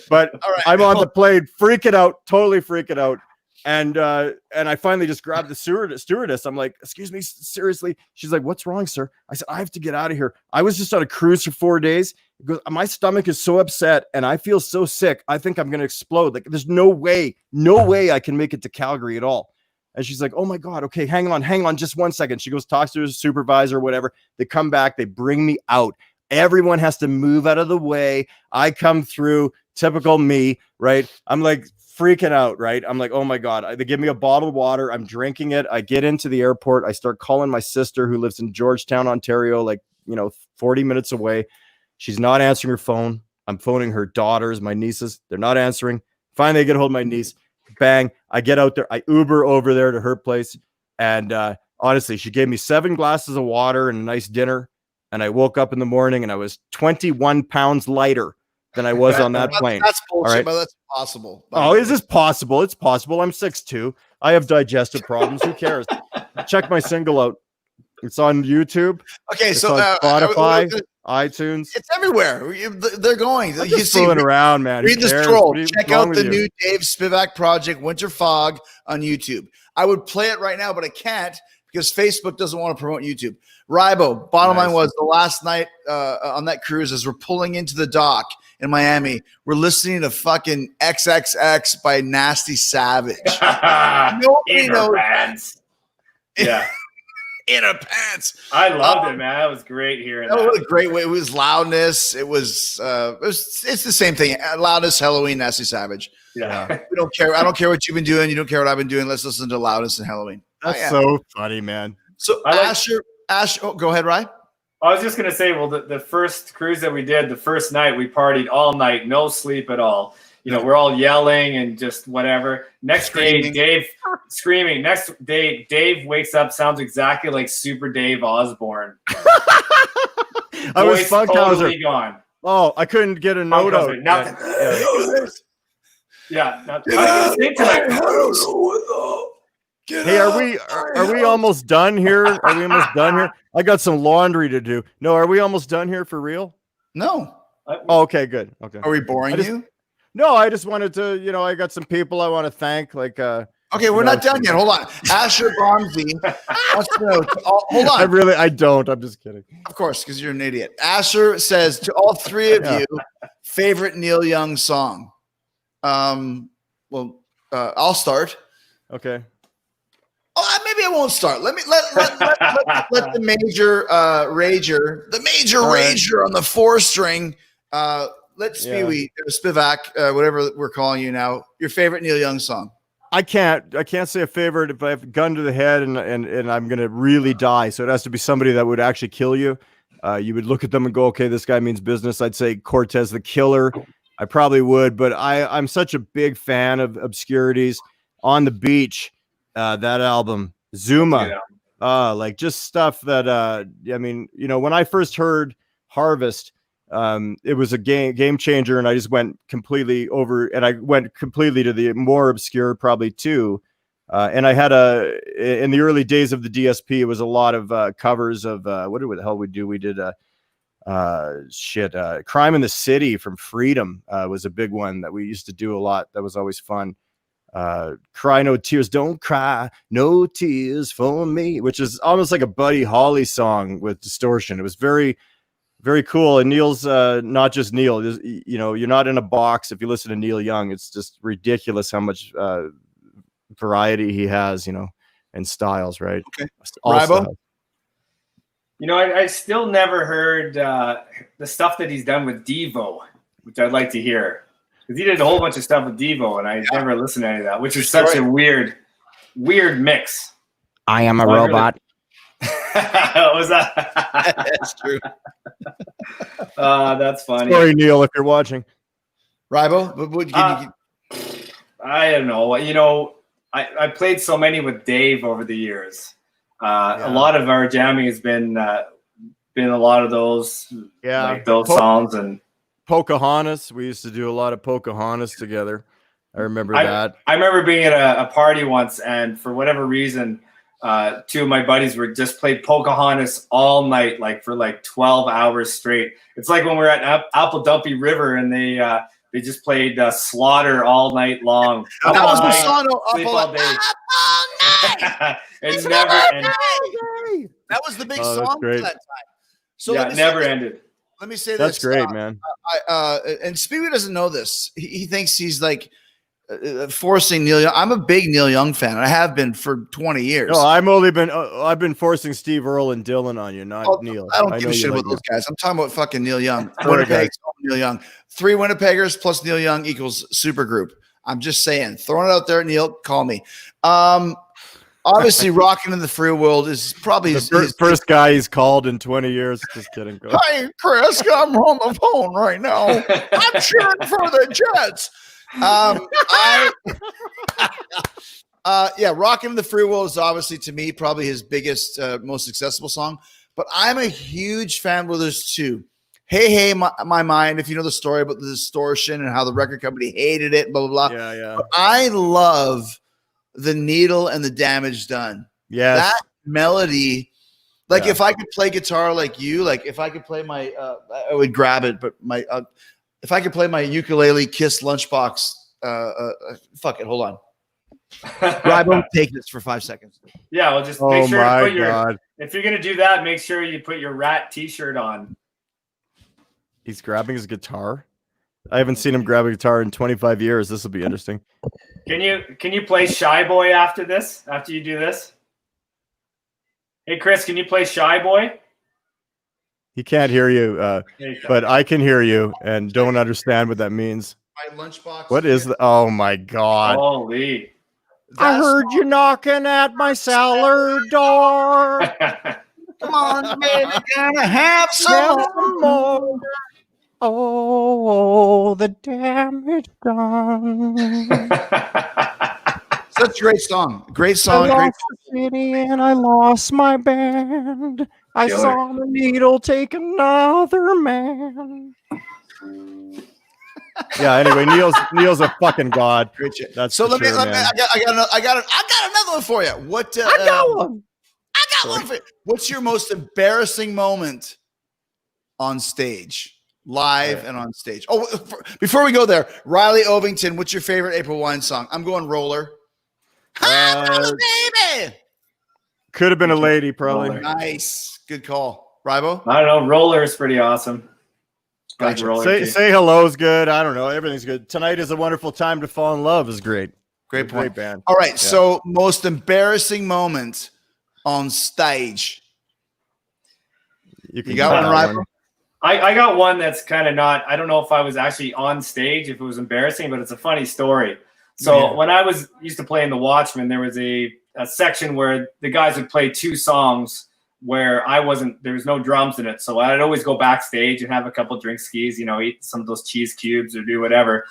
but right. I'm on the plane, totally freaking out. And I finally just grabbed the stewardess. I'm like, excuse me, seriously. She's like, what's wrong, sir? I said, I have to get out of here. I was just on a cruise for 4 days. Because my stomach is so upset and I feel so sick. I think I'm going to explode. Like there's no way I can make it to Calgary at all. And she's like, oh my God. Okay. Hang on just 1 second. She goes, talks to her supervisor, whatever. They come back. They bring me out. Everyone has to move out of the way. I come through, typical me, right? I'm like freaking out, right? I'm like, oh my God. They give me a bottle of water. I'm drinking it. I get into the airport. I start calling my sister who lives in Georgetown, Ontario, 40 minutes away. She's not answering her phone. I'm phoning her daughters, my nieces. They're not answering. Finally, I get a hold of my niece. Bang. I get out there. I Uber over there to her place. And honestly, she gave me 7 glasses of water and a nice dinner. And I woke up in the morning and I was 21 pounds lighter than I was on that plane. That's bullshit, right? but that's possible. Oh, is this possible? It's possible. I'm 6'2". I have digestive problems. Who cares? Check my single out. It's on YouTube. Okay, it's so on Spotify, iTunes. It's everywhere. They're going. I'm just fooling around, man. Read the scroll. Check out the new Dave Spivak project, Winter Fog, on YouTube. I would play it right now, but I can't because Facebook doesn't want to promote YouTube. Ribo, bottom line was the last night on that cruise as we're pulling into the dock in Miami, we're listening to fucking XXX by Nasty Savage. Nobody knows. Yeah. In her pants. I loved it, man. That was great hearing that. What a great way. It was loudness. It's the same thing. Loudness, Halloween, Nasty Savage. Yeah. We don't care. I don't care what you've been doing. You don't care what I've been doing. Let's listen to Loudness and Halloween. That's so funny, man. So Asher, go ahead, Ryan. I was just going to say, well, the first cruise that we did, the first night we partied all night, no sleep at all. We're all yelling and just whatever. Next day, Dave screaming. Next day, Dave wakes up, sounds exactly like Super Dave Osborne. I was totally gone. Oh, I couldn't get a note out. Yeah. I can sing tonight. Hey, are we almost done here? Are we almost done here? I got some laundry to do. No, are we almost done here for real? No. Oh, okay, good. Okay. Are we boring you? No, I just wanted to, I got some people I want to thank. Okay, we're not done yet. Hold on. Asher Bonzi wants to know. Hold on. I don't. I'm just kidding. Of course, because you're an idiot. Asher says to all 3 of you, favorite Neil Young song. I'll start. Okay. Oh, maybe I won't start. Let the major rager on the 4-string. Let's Spivak, whatever we're calling you now. Your favorite Neil Young song? I can't say a favorite if I have a gun to the head and I'm gonna really die. So it has to be somebody that would actually kill you. You would look at them and go, okay, this guy means business. I'd say Cortez the Killer. I probably would, but I'm such a big fan of Obscurities. On the Beach, that album, Zuma, like just stuff that I mean, you know, when I first heard Harvest, it was a game changer, and I just went completely over, and I went completely to the more obscure probably too. And I had in the early days of the DSP, it was a lot of covers of what the hell we do? We did Crime in the City from Freedom was a big one that we used to do a lot. That was always fun. Cry No Tears, Don't Cry No Tears for Me, which is almost like a Buddy Holly song with distortion. It was very, very cool. And Neil's not just Neil, you know, you're not in a box. If you listen to Neil Young, it's just ridiculous how much variety he has, you know, and styles, right? Okay. Ribo? You know, I still never heard the stuff that he's done with Devo, which I'd like to hear. Because he did a whole bunch of stuff with Devo, and I never listened to any of that, which is such a weird mix. I am a robot. What was that? That's true. That's funny. Sorry, Neil, if you're watching. Ribo? I don't know. You know, I played so many with Dave over the years. A lot of our jamming has been a lot of those, like those songs and Pocahontas. We used to do a lot of Pocahontas together. I remember that. I remember being at a party once, and for whatever reason, two of my buddies were just played Pocahontas all night, like for like 12 hours straight. It's like when we were at Apple Dumpy River, and they just played Slaughter all night long. That was the song. Sleep all day. It never ended. That was the big song for that time. So yeah, it never ended. Let me say That's this. That's great, man. And Speedy doesn't know this. He thinks he's like forcing Neil Young. I'm a big Neil Young fan. I have been for 20 years. No, I've been forcing Steve Earle and Dylan on you, not Neil. I don't give a shit about those guys. I'm talking about fucking Neil Young. Winnipeg, Neil Young. 3 Winnipeggers plus Neil Young equals supergroup. I'm just saying. Throwing it out there, Neil. Call me. Obviously, Rockin' in the Free World is probably his first guy he's called in 20 years. Just kidding. Go. Hey, Chris, I'm on the phone right now. I'm cheering for the Jets. Rockin' in the Free World is obviously, to me, probably his biggest, most accessible song. But I'm a huge fan. Well, there's two. Hey, my mind. If you know the story about the distortion and how the record company hated it, blah blah blah. Yeah. But I love The Needle and the Damage Done. Yeah, that melody. Like if I could play guitar like you, like if I could play my, I would grab it. But my, if I could play my ukulele Kiss Lunchbox, fuck it. Hold on. Ribo, take this for 5 seconds. Yeah, well, just make sure to put your. If you're gonna do that, make sure you put your Rat T-shirt on. He's grabbing his guitar. I haven't seen him grab a guitar in 25 years. This will be interesting. Can you play Shy Boy after this? After you do this? Hey, Chris, can you play Shy Boy? He can't hear you, but I can hear you and don't understand what that means. My lunchbox. What is the? Oh my God! Holy! I heard you knocking at my cellar door. Come on, baby, gonna have some more. Oh, the damage done. Such a great song. Great song. I Great lost the city and I lost my band. I saw the needle take another man. Yeah. Anyway, Neil's a fucking god. Great shit. That's so. Let me. I got another one for you. What? I got one. I got one for you. What's your most embarrassing moment on stage? Live and on stage. Oh, before we go there, Riley Ovington, what's your favorite April Wine song? I'm going Roller. Roller, baby. Could have been a lady, probably. Roller. Nice. Good call. Ribo? I don't know. Roller is pretty awesome. Gotcha. Say hello is good. I don't know. Everything's good. Tonight is a wonderful time to fall in love is great. Great point. Great band. All right. Yeah. So most embarrassing moment on stage. You got one, Ribo? I got one that's kind of not, I don't know if I was actually on stage, if it was embarrassing, but it's a funny story. So when I used to play in the Watchmen, there was a section where the guys would play 2 songs where there was no drums in it. So I'd always go backstage and have a couple drink skis, eat some of those cheese cubes or do whatever.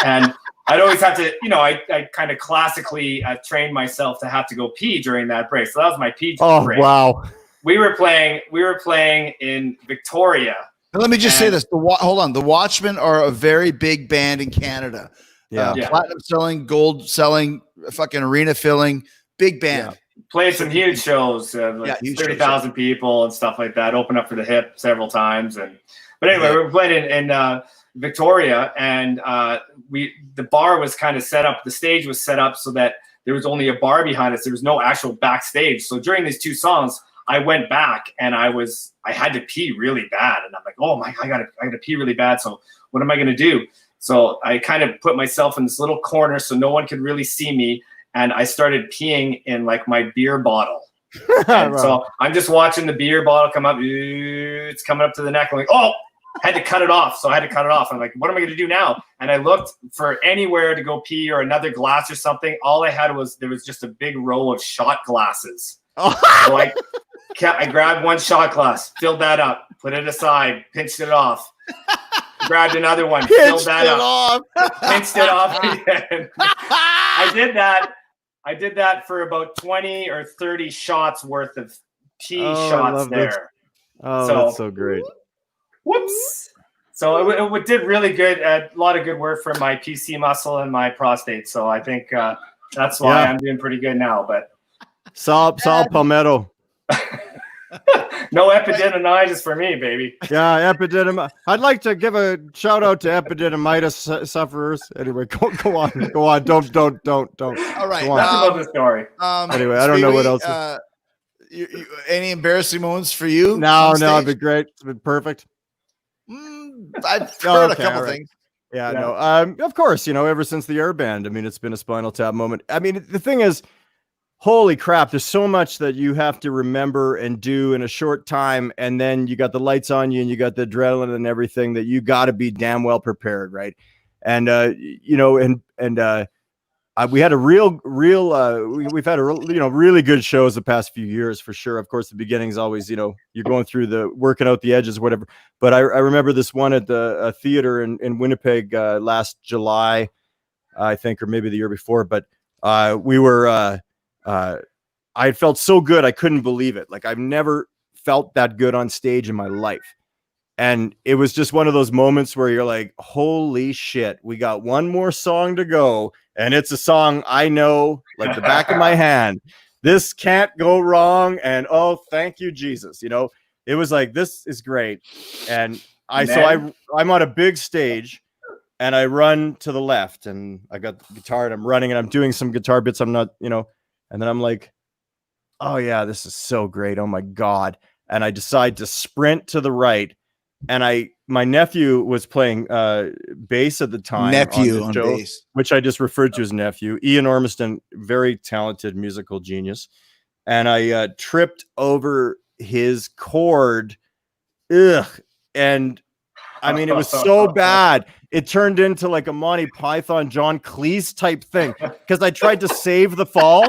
And I'd always have to, I kind of classically trained myself to have to go pee during that break. So that was my pee break. Oh, wow. We were playing in Victoria. Now, let me just say this. Hold on. The Watchmen are a very big band in Canada. Yeah. Platinum selling, gold selling, fucking arena filling, big band. Yeah. Played some huge shows, like 30,000 people and stuff like that. Opened up for the Hip several times. But anyway, we were playing in Victoria, and the bar was kind of set up. The stage was set up so that there was only a bar behind us. There was no actual backstage. So during these 2 songs, I went back and I had to pee really bad, and I'm like, oh my, I gotta pee really bad. So what am I gonna do? So I kind of put myself in this little corner so no one could really see me. And I started peeing in like my beer bottle. And so I'm just watching the beer bottle come up. It's coming up to the neck. I'm like, oh, had to cut it off. So I had to cut it off. I'm like, what am I going to do now? And I looked for anywhere to go pee or another glass or something. All I had there was just a big row of shot glasses. So I grabbed one shot glass, filled that up, put it aside, pinched it off. Grabbed another one, filled that up, pinched it off again. I did that for about 20 or 30 shots worth of pee shots there. This. Oh, that's so great. Whoops. So it did really good. A lot of good work for my PC muscle and my prostate. So I think that's why I'm doing pretty good now. But Sal Palmetto. No epididymitis for me, baby. Yeah, epididymitis. I'd like to give a shout out to epididymitis sufferers. Anyway, go on. Don't. All right. That's about the story. Anyway, I don't know what else. Any embarrassing moments for you? No, it'd be great. It's been perfect. I've heard a couple things. Yeah, no. Of course, ever since the Air Band, I mean, it's been a Spinal Tap moment. I mean, the thing is, holy crap, there's so much that you have to remember and do in a short time. And then you got the lights on you and you got the adrenaline and everything that you got to be damn well prepared. Right. And, we had we've had really good shows the past few years for sure. Of course, the beginning is always, you're going through working out the edges, whatever. But I remember this one at the theater in Winnipeg last July, I think, or maybe the year before. But we were, I felt so good. I couldn't believe it. Like I've never felt that good on stage in my life. And it was just one of those moments where you're like, holy shit, we got one more song to go. And it's a song I know like the back of my hand. This can't go wrong. And oh, thank you, Jesus. It was like, this is great. And I'm on a big stage and I run to the left and I got the guitar and I'm running and I'm doing some guitar bits. I'm not, and then I'm like, oh yeah, this is so great. Oh my God. And I decide to sprint to the right. And my nephew was playing bass at the time. Nephew on bass. Which I just referred to as nephew. Ian Ormiston, very talented musical genius. And I tripped over his chord. Ugh. And I mean, it was so bad. It turned into like a Monty Python, John Cleese type thing. Because I tried to save the fall.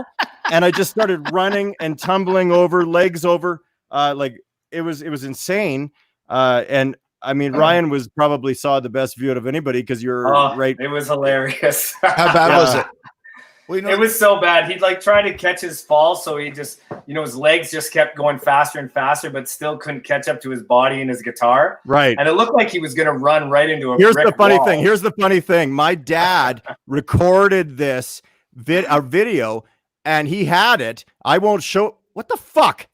And I just started running and tumbling over, legs over. Like it was insane. And I mean, Ryan probably saw the best view out of anybody because you're right. It was hilarious. How bad was it? It was so bad. He'd like try to catch his fall. So he just, his legs just kept going faster and faster, but still couldn't catch up to his body and his guitar. Right. And it looked like he was going to run right into a Here's brick the funny wall. thing. Here's the funny thing. My dad recorded this video and he had it. I won't show. What the fuck?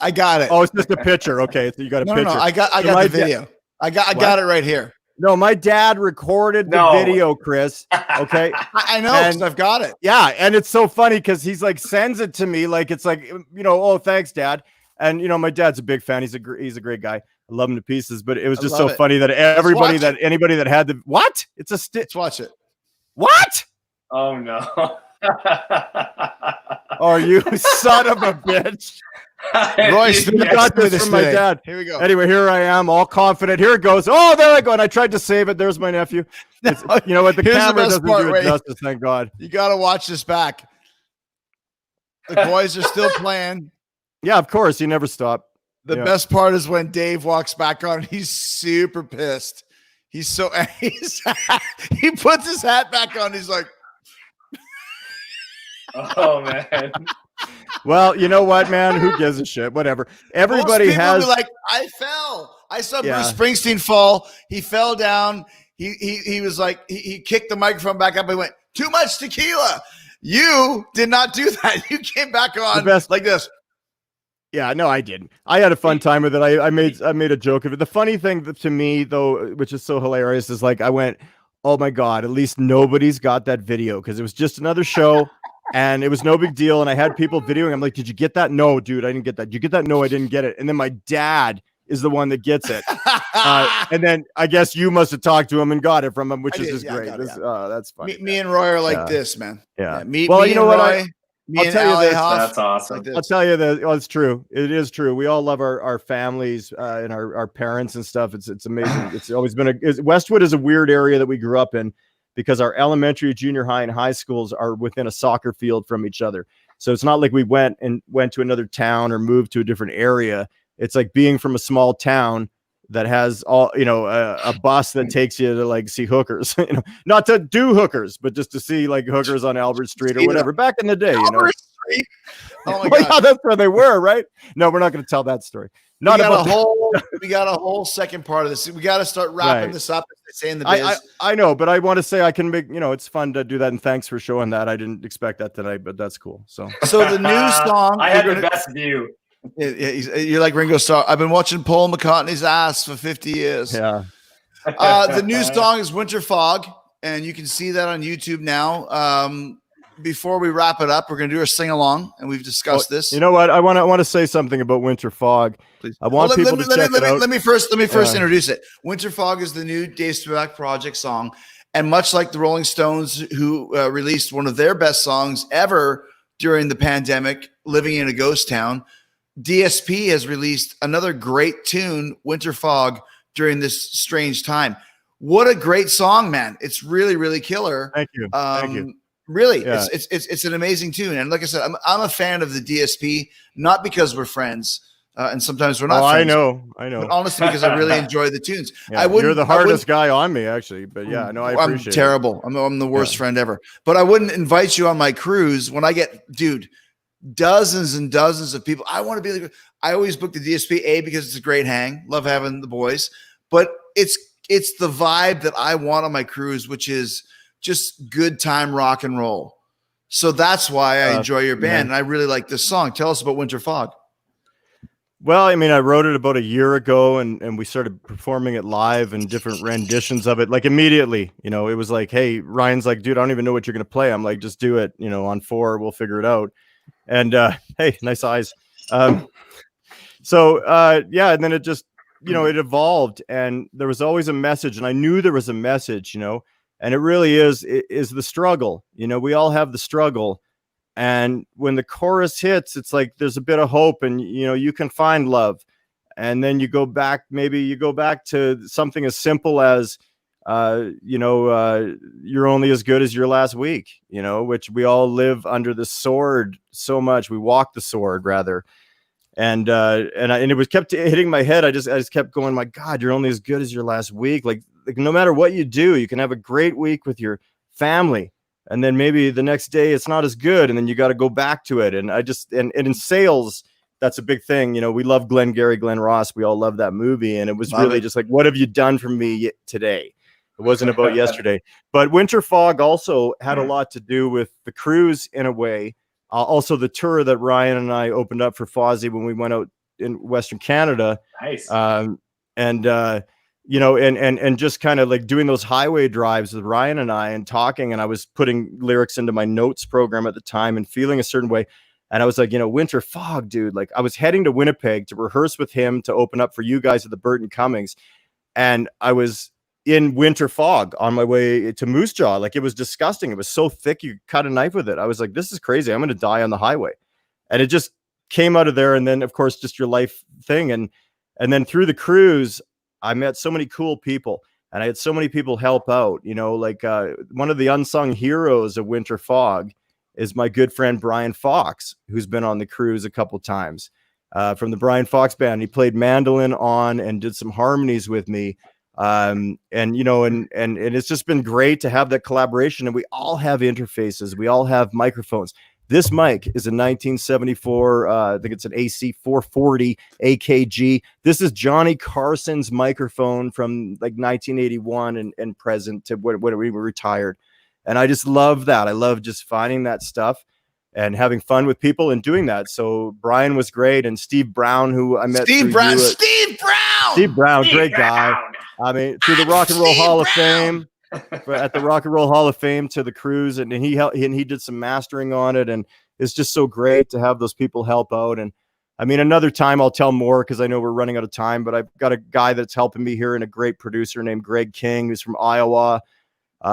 I got it. Oh, it's just a picture. Okay, so you got a picture. No, I got the video. I got it right here. No, my dad recorded the video, Chris. Okay, I know. I've got it. Yeah, and it's so funny because he's like sends it to me like it's like oh thanks, Dad. And my dad's a big fan. He's a great guy. I love him to pieces. But it was just so funny that anybody that had the what? It's a Let's watch it. What? Oh no. Oh, you son of a bitch. Royce, You got this from my dad. Here we go. Anyway, here I am, all confident. Here it goes. Oh, there I go. And I tried to save it. There's my nephew. No, you know what? The here's the camera best doesn't part, do Ray. it justice, thank God. You got to watch this back. The boys are still playing. Yeah, of course. You never stop. The best part is when Dave walks back on. He's super pissed. He puts his hat back on. He's like, Oh man. Well, you know what, man? Who gives a shit? Whatever. Everybody most people has. will be like, I fell. I saw Bruce Springsteen fall. He fell down. He was like, he kicked the microphone back up. He went, too much tequila. You did not do that. You came back on like this. Yeah, no, I didn't. I had a fun time with it. I made a joke of it. The funny thing to me, though, which is so hilarious, is like I went, oh my God, at least nobody's got that video, because it was just another show and it was no big deal. And I had people videoing. I'm like, did you get that? No, dude, I didn't get that. Did you get that? No, I didn't get it. And then my dad is the one that gets it. And then I guess you must have talked to him and got it from him, which is just great. That's funny. Me and Roy are like this, man. Yeah. Me, well, me you know and what? Roy, I'll tell you this. That's awesome. Like I'll tell you that it's true. It is true. We all love our families and our parents and stuff. It's amazing. It's always been Westwood is a weird area that we grew up in, because our elementary, junior high, and high schools are within a soccer field from each other. So it's not like we went to another town or moved to a different area. It's like being from a small town that has all, a bus that takes you to like see hookers, not to do hookers, but just to see like hookers on Albert Street or whatever. Back in the day, Street. Oh my well, God. yeah, that's where they were, right? No, we're not going to tell that story. We got a whole second part of this. We got to start wrapping this up. As they say in the biz. I know, but I want to say I can make, it's fun to do that. And thanks for showing that. I didn't expect that tonight, but that's cool. So the new song. I had the best view. You're like Ringo Starr. I've been watching Paul McCartney's ass for 50 years. Yeah. The new song is Winter Fog, and you can see that on YouTube now. Before we wrap it up, we're going to do a sing along, and we've discussed this. You know what? I want to say something about Winter Fog. Please. I want people to check it out. Let me first introduce it. Winter Fog is the new Dave Spivak Project song, and much like the Rolling Stones, who released one of their best songs ever during the pandemic, Living in a Ghost Town, DSP has released another great tune, Winter Fog, during this strange time. What a great song, man. It's really, really killer. Thank you. Thank you. Really, yeah. It's an amazing tune. And like I said, I'm a fan of the DSP, not because we're friends. And sometimes we're not friends. I know. But honestly, because I really enjoy the tunes. Yeah, you're the hardest guy on me, actually. But yeah, no, I appreciate I'm terrible. I'm the worst friend ever. But I wouldn't invite you on my cruise when I get, dozens and dozens of people. I want to be like, I always book the DSP, because it's a great hang. Love having the boys. But it's the vibe that I want on my cruise, which is just good time rock and roll. So that's why I enjoy your band. And I really like this song. Tell us about Winter Fog. Well, I mean, I wrote it about a year ago, and we started performing it live and different renditions of it. Like immediately, it was like, hey, Ryan's like, dude, I don't even know what you're going to play. I'm like, just do it, on 4, we'll figure it out. And hey, nice eyes. So and then it just, it evolved, and there was always a message, and I knew there was a message, and it really is the struggle. We all have the struggle. And when the chorus hits, it's like there's a bit of hope, and you can find love. And then you go back to something as simple as you're only as good as your last week, which we all live under the sword so much. We walk the sword rather. And it was kept hitting my head. I just kept going, my God, you're only as good as your last week. Like no matter what you do, you can have a great week with your family, and then maybe the next day it's not as good, and then you got to go back to it. And and in sales, that's a big thing. We love Glenn Ross. We all love that movie. And it was really just like, what have you done for me today? It wasn't about yesterday. But Winter Fog also had a lot to do with the cruise in a way. Also the tour that Ryan and I opened up for Fozzy when we went out in Western Canada. Nice. And just kind of like doing those highway drives with Ryan and I and talking, and I was putting lyrics into my notes program at the time and feeling a certain way. And I was like, Winter Fog, dude, like I was heading to Winnipeg to rehearse with him to open up for you guys at the Burton Cummings. And I was in Winter Fog on my way to Moose Jaw. Like it was disgusting. It was so thick, you cut a knife with it. I was like, this is crazy. I'm going to die on the highway. And it just came out of there, and then of course just your life thing, and then through the cruise, I met so many cool people, and I had so many people help out. Like one of the unsung heroes of Winter Fog is my good friend Brian Fox, who's been on the cruise a couple times, from the Brian Fox band. He played mandolin on and did some harmonies with me. And it's just been great to have that collaboration, and we all have interfaces. We all have microphones. This mic is a 1974, I think it's an AC 440 AKG. This is Johnny Carson's microphone from like 1981 and present to when we were retired. And I just love that. I love just finding that stuff and having fun with people and doing that. So Brian was great. And Steve Brown, who I met. Steve Brown, great guy. I mean, through the Rock and Roll Hall of Fame, at the Rock and Roll Hall of Fame, to the cruise, and he did some mastering on it, and it's just so great to have those people help out. And I mean, another time I'll tell more because I know we're running out of time, but I've got a guy that's helping me here and a great producer named Greg King, who's from Iowa,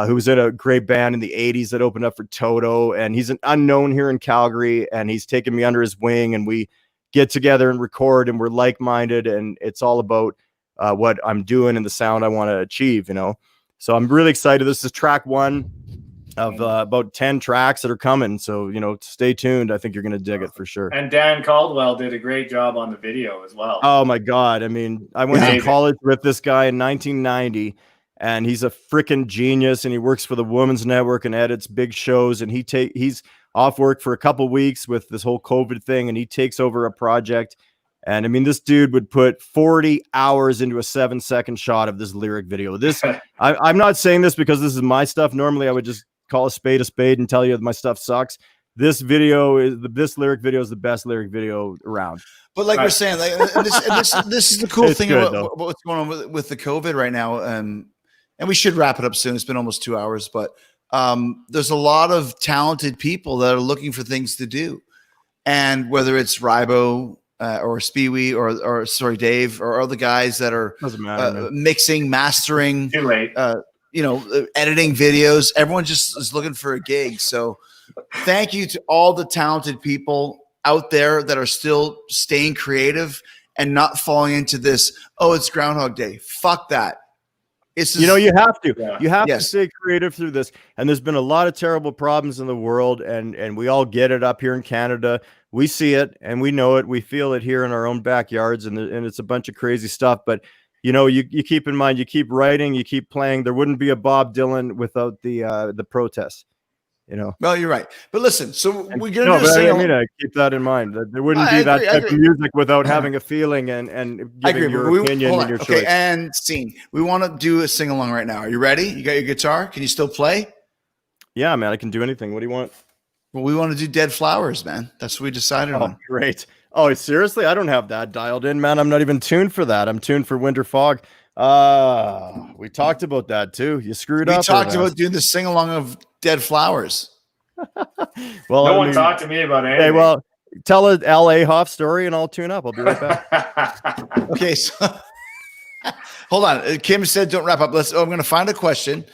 who was in a great band in the 80s that opened up for Toto, and he's an unknown here in Calgary, and he's taken me under his wing, and we get together and record, and we're like-minded, and it's all about what I'm doing and the sound I want to achieve, So I'm really excited. This is track 1 of about 10 tracks that are coming. So, stay tuned. I think you're going to dig it for sure. And Dan Caldwell did a great job on the video as well. Oh my God. I mean, I went to college with this guy in 1990, and he's a freaking genius, and he works for the Women's Network and edits big shows. And he's off work for a couple weeks with this whole COVID thing, and he takes over a project. And I mean, this dude would put 40 hours into a 7-second shot of this lyric video. I'm not saying this because this is my stuff. Normally I would just call a spade and tell you that my stuff sucks. This lyric video is the best lyric video around. But like we're saying, this is the cool thing about what's going on with the COVID right now. And we should wrap it up soon. It's been almost 2 hours, but there's a lot of talented people that are looking for things to do. And whether it's Rybo, or Speewee, or Dave, or other guys that are mixing, mastering, editing videos. Everyone just is looking for a gig. So thank you to all the talented people out there that are still staying creative and not falling into this, it's Groundhog Day. Fuck that. It's just, you have to. Yeah. You have to stay creative through this. And there's been a lot of terrible problems in the world, and we all get it up here in Canada. We see it and we know it. We feel it here in our own backyards, and it's a bunch of crazy stuff. But you keep in mind, you keep writing, you keep playing. There wouldn't be a Bob Dylan without the protests. Well, you're right. But listen, so we're gonna I keep that in mind. That there wouldn't be that type of music without having a feeling and giving your opinion and your choice. Okay, and scene. We want to do a sing along right now. Are you ready? You got your guitar? Can you still play? Yeah, man, I can do anything. What do you want? Well, we want to do Dead Flowers, man. That's what we decided on. Great. Oh, seriously? I don't have that dialed in, man. I'm not even tuned for that. I'm tuned for Winter Fog. We talked about that too. You screwed up. We talked about doing the sing along of Dead Flowers. Well, no one talked to me about anything. Hey, well, tell a L.A. Hoff story and I'll tune up. I'll be right back. Okay, so hold on. Kim said don't wrap up. I'm going to find a question.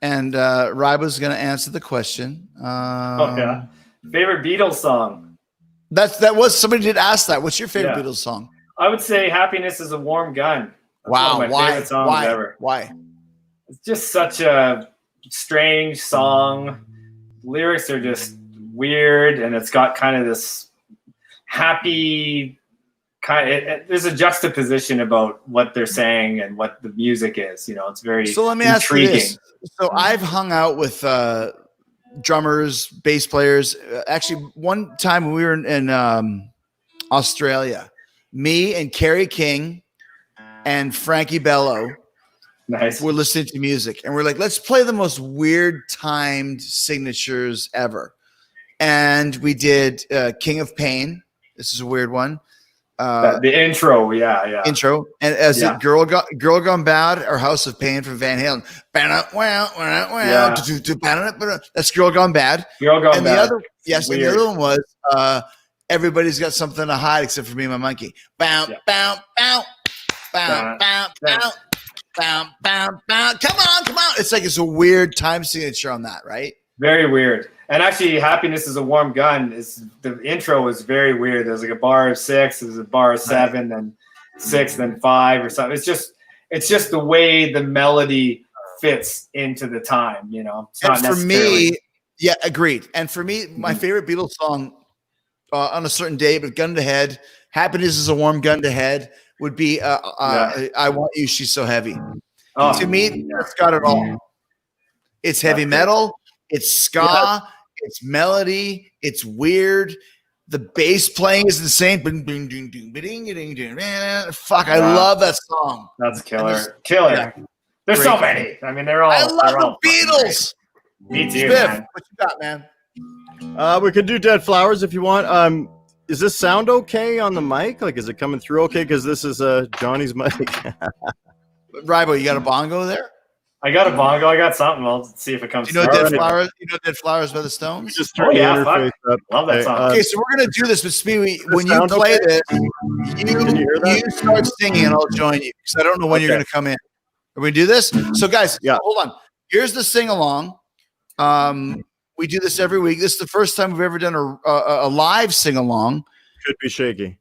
And Ryba's going to answer the question. Favorite Beatles song? That was somebody did ask that. What's your favorite Beatles song? I would say "Happiness Is a Warm Gun." That's wow, one of my favorite songs ever. Why? It's just such a strange song. Lyrics are just weird, and it's got kind of this happy there's a juxtaposition about what they're saying and what the music is. It's very so. Let me ask you this. So I've hung out with drummers, bass players. Actually, one time when we were in Australia, me and Kerry King and Frankie Bello were listening to music, and we're like, let's play the most weird timed signatures ever. And we did King of Pain. This is a weird one. The intro, intro, and as it Girl Gone Bad or House of Pain from Van Halen. That's Girl Gone Bad. Girl Gone Bad. And the other one was Everybody's Got Something to Hide Except for Me and My Monkey. Bow, bow, bow, bow, bow, bow, bow, bow, bow. Come on. It's like it's a weird time signature on that, right? Very weird. And actually, Happiness is a Warm Gun. The intro was very weird. There's like a bar of 6, there's a bar of 7, then 6, then 5 or something. It's just the way the melody fits into the time, you know. It's not for me, yeah, agreed. And for me, my favorite Beatles song on a certain day, but gun to head, Happiness is a Warm Gun to head would be I Want You, She's So Heavy. Oh, To me, it's got it all. It's heavy metal, it's ska, it's melody, it's weird. The bass playing is insane. Fuck, I love that song. That's killer. Killer. There's so many. I mean, they're all. I love the Beatles. Me too, Spiff, man. what you got, man? We could do Dead Flowers if you want. Is this sound okay on the mic? Like, is it coming through okay? Because this is Johnny's mic. Rybo, you got a bongo there? I got a bongo. I got something. I'll see if it comes. You know Dead Flowers? You know Dead Flowers by the Stones? Just turn the interface up. Love that song. Okay, so we're gonna do this, but Speedy, when you play this, you start singing, and I'll join you because I don't know when you're gonna come in. Are we do this? So, guys, hold on. Here's the sing along. We do this every week. This is the first time we've ever done a live sing along. Could be shaky.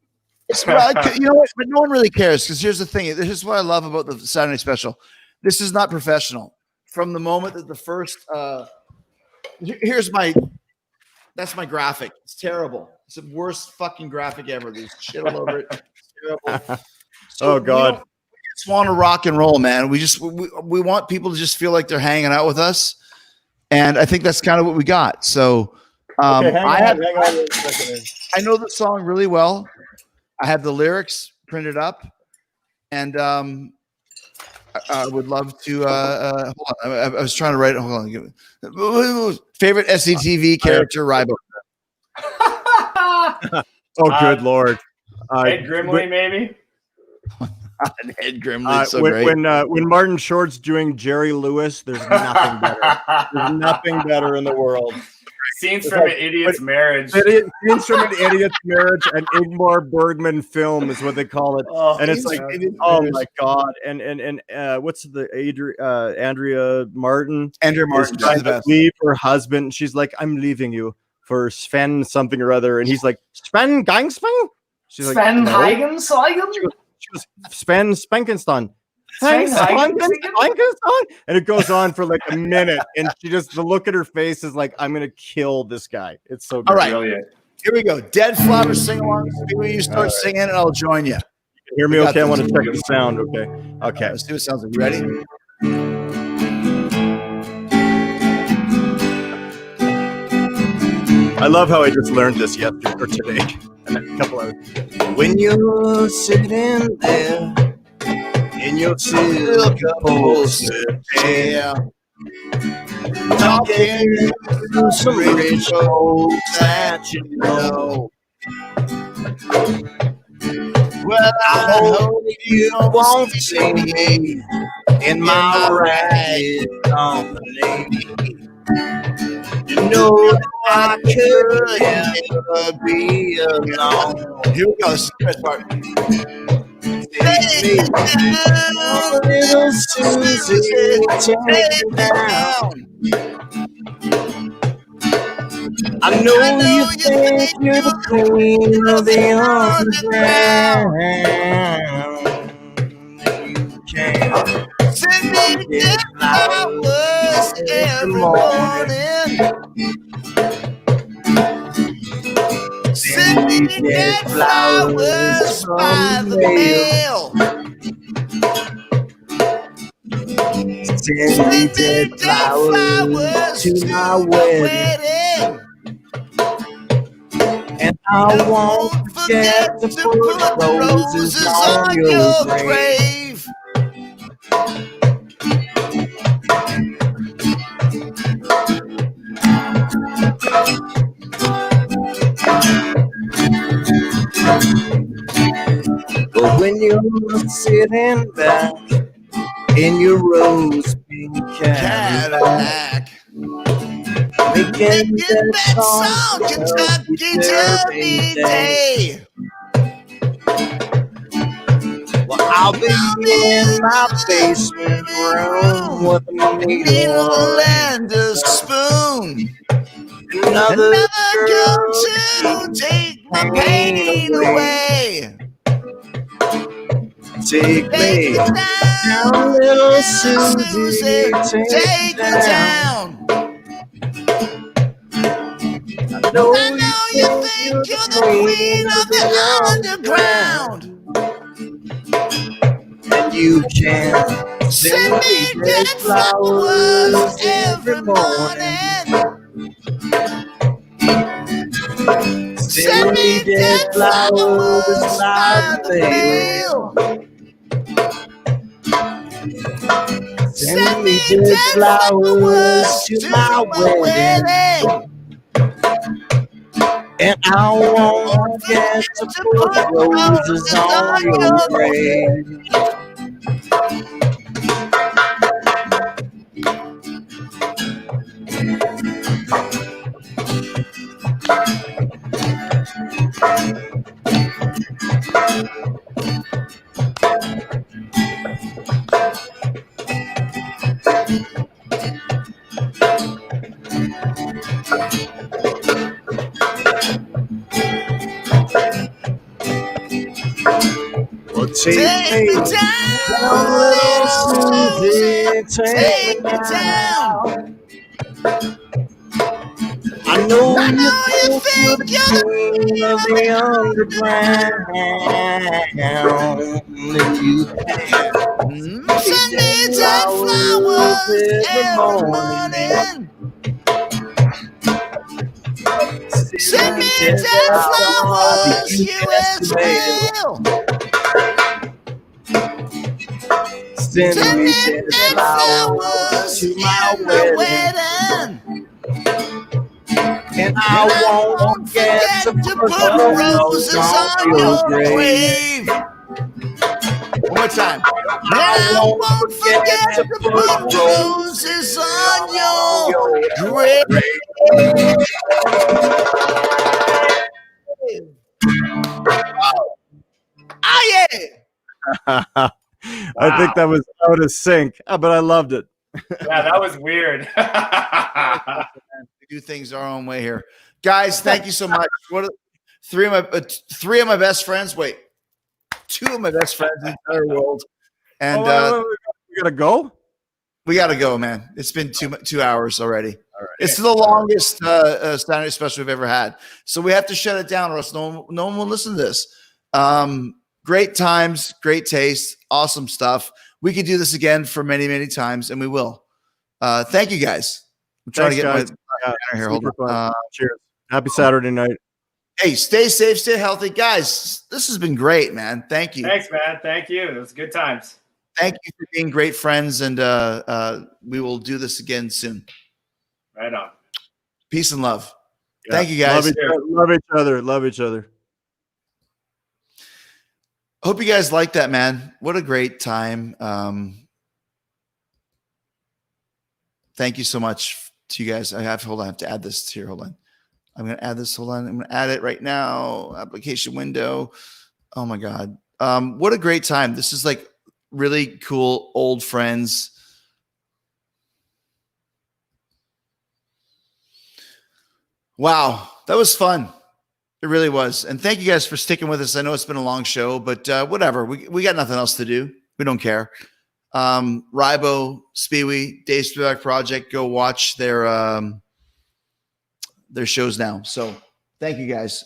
You know what? But no one really cares because here's the thing. This is what I love about the Saturday special. This is not professional. From the moment that the first, that's my graphic. It's terrible. It's the worst fucking graphic ever. There's shit all over it. It's terrible. So, God. We just want to rock and roll, man. We want people to just feel like they're hanging out with us. And I think that's kind of what we got. So hang on I a second. I know the song really well. I have the lyrics printed up, and I would love to. Hold on, I was trying to write. Hold on. Favorite SCTV character, Rybo. Good Lord. Ed Grimley, maybe. Ed Grimley, so when, great. When Martin Short's doing Jerry Lewis, there's nothing better. There's nothing better in the world. Scenes from an Idiot's Marriage. Scenes from an Idiot's Marriage, an Ingmar Bergman film is what they call it. And it's like, oh my God. And what's the Andrea Martin? Andrea Martin trying to leave her husband. She's like, I'm leaving you for Sven something or other. And he's like, Sven Gangspen? She's like, Sven no. Heigensheigen? She goes, Sven Spankenstein. Sven And it goes on for like a minute, and the look at her face is like, I'm gonna kill this guy. It's so good. All right, brilliant. Here we go. Dead Flowers sing along. You start singing, and I'll join you. You hear me okay? I want to check the sound. Okay. Let's see what it sounds like. You ready? I love how I just learned this yesterday or today. And a couple of when you're sitting there in your silk upholstered chair, talking to some rich folks that you know. Well, I hope you won't see me in my ragged company. You know that I could never be alone. Here we go. First part. Take me down, little Susie, take me down. I know you think you're the queen of the underground. You can't. Send me dead flowers every morning. Send me dead flowers by the mail. Send me dead flowers to my wedding. And I won't forget to put roses on your grave. But when you're sitting back in your rose pink Cadillac, making that song Kentucky Derby Day, well, I'll be in my basement room with a needle and a spoon. another Girl to take my pain away. Take me down, little Susie, take me down. I know you think you're the queen of the underground. And you can send me dead flowers every morning. Send me dead flowers by the mail. Send me dead flowers to my wedding. And I won't forget to put roses on your grave. Well, take me down, little Susie, take me down. I know you think you're the queen of the underground. And you can send me dead flowers every morning. Send me dead flowers, U.S. mail. Send me dead flowers to my wedding. And I won't forget to put roses on your grave. One more time. I won't forget to put roses on your grave. Ah, yeah. I think that was out of sync, but I loved it. Yeah, that was weird. We do things our own way here, guys. Thank you so much. What are three of my best friends? Wait, two of my best friends in the entire world, and we gotta go. we got to go, man. It's been 2 hours already. It's the longest Saturday special we've ever had, so we have to shut it down, or else no one will listen to this. Great times, great taste, awesome stuff. We could do this again for many, many times, and we will. Thank you, guys. I'm trying to get my banner here. Hold on. Cheers. Happy Saturday night. Hey, stay safe, stay healthy, guys. This has been great, man. Thank you. Thanks, man. Thank you. It was good times. Thank you for being great friends, and we will do this again soon. Right on. Peace and love. Yeah. Thank you, guys. Love each other. Love each other. Hope you guys like that, man. What a great time. Thank you so much to you guys. I have to add this here. Hold on. I'm going to add this. Hold on. I'm going to add it right now. Application window. Oh my God. What a great time. This is like really cool old friends. Wow. That was fun. It really was. And thank you guys for sticking with us. I know it's been a long show, but whatever. We got nothing else to do. We don't care. Rybo, Speewee, Dave Spivak Project, go watch their shows now. So thank you guys.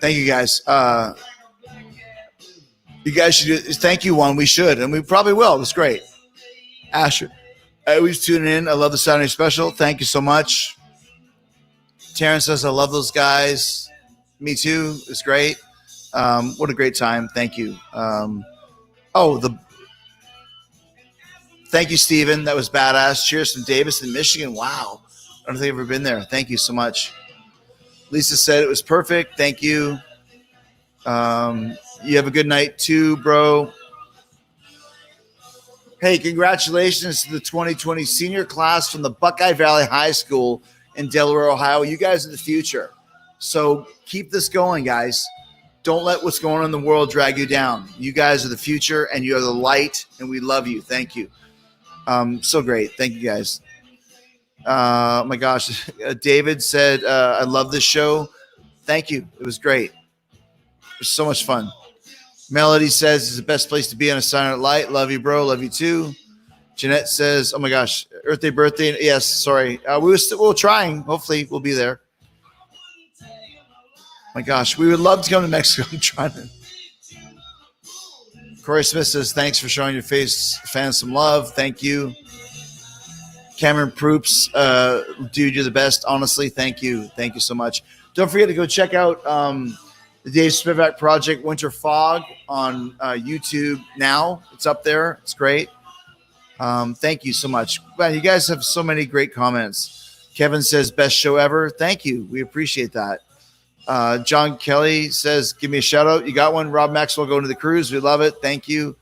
Thank you guys. You guys should do. Thank you, one. We should, and we probably will. It was great. Asher, I always tune in. I love the Saturday special. Thank you so much. Terrence says, I love those guys. Me too. It's great. What a great time. Thank you. Thank you, Steven. That was badass. Cheers from Davis in Michigan. Wow. I don't think I've ever been there. Thank you so much. Lisa said it was perfect. Thank you. You have a good night too, bro. Hey, congratulations to the 2020 senior class from the Buckeye Valley High School in Delaware, Ohio. You guys are the future. So keep this going, guys. Don't let what's going on in the world drag you down. You guys are the future, and you are the light, and we love you. Thank you. So great. Thank you, guys. My gosh. David said, I love this show. Thank you. It was great. It was so much fun. Melody says it's the best place to be on a silent light. Love you, bro. Love you too. Jeanette says, oh my gosh, Earth Day birthday. Yes, sorry. We were trying. Hopefully we'll be there. My gosh, we would love to come to Mexico. I'm trying to. Corey Smith says, thanks for showing your fans some love. Thank you. Cameron Proops, dude, you're the best. Honestly, thank you. Thank you so much. Don't forget to go check out the Dave Spivak Project Winter Fog on YouTube now. It's up there. It's great. Thank you so much. Man, you guys have so many great comments. Kevin says, best show ever. Thank you. We appreciate that. John Kelly says, give me a shout out. You got one. Rob Maxwell going to the cruise. We love it. Thank you.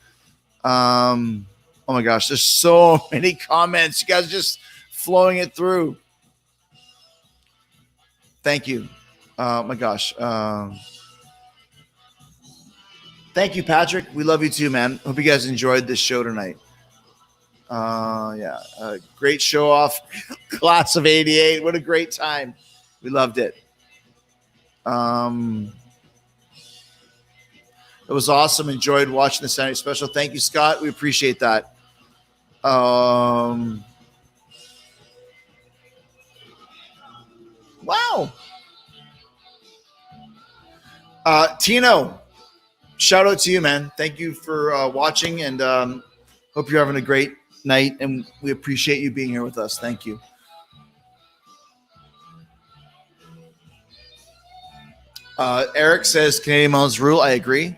Oh my gosh, there's so many comments. You guys are just flowing it through. Thank you. Oh my gosh. Thank you, Patrick. We love you too, man. Hope you guys enjoyed this show tonight. Great show off. Class of 88. What a great time. We loved it. It was awesome. Enjoyed watching the Saturday special. Thank you, Scott. We appreciate that. Wow. Tino, shout out to you, man. Thank you for watching, and hope you're having a great night, and we appreciate you being here with us. Thank you. Eric says Canadian Mountains rule. I agree.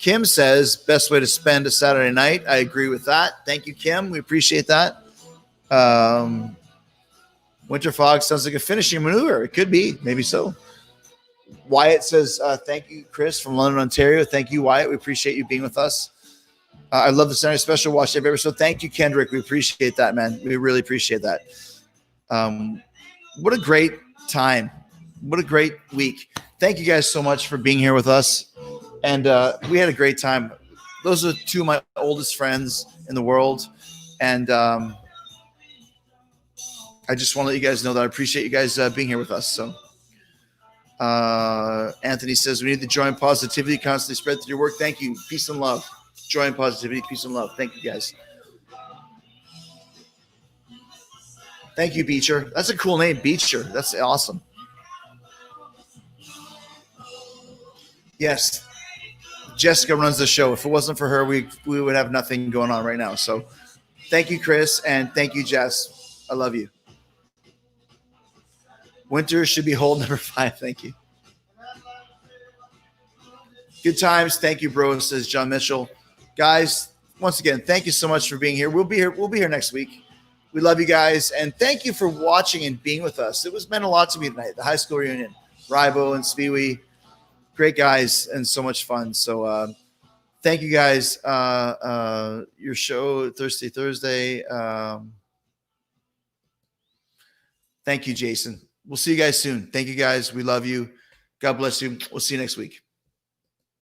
Kim says best way to spend a Saturday night. I agree with that. Thank you, Kim. We appreciate that. Winter Fog sounds like a finishing maneuver. It could be. Maybe so. Wyatt says, thank you, Chris, from London, Ontario. Thank you, Wyatt. We appreciate you being with us. I love the Saturday special. Watch every episode. Thank you, Kendrick. We appreciate that, man. We really appreciate that. What a great time. What a great week. Thank you guys so much for being here with us. And we had a great time. Those are two of my oldest friends in the world. And I just want to let you guys know that I appreciate you guys being here with us. So Anthony says, we need the joy and positivity constantly spread through your work. Thank you. Peace and love. Joy and positivity. Peace and love. Thank you, guys. Thank you, Beecher. That's a cool name, Beecher. That's awesome. Yes. Jessica runs the show. If it wasn't for her, we would have nothing going on right now. So thank you, Chris, and thank you, Jess. I love you. Winter should be hold number 5. Thank you. Good times. Thank you, bro, says John Mitchell. Guys, once again, thank you so much for being here. We'll be here next week. We love you guys, and thank you for watching and being with us. It was meant a lot to me tonight. The high school reunion, Rybo and Speewee. Great guys and so much fun. So thank you guys. Your show Thirsty Thursday. Thank you, Jason. We'll see you guys soon. Thank you guys. We love you. God bless you. We'll see you next week.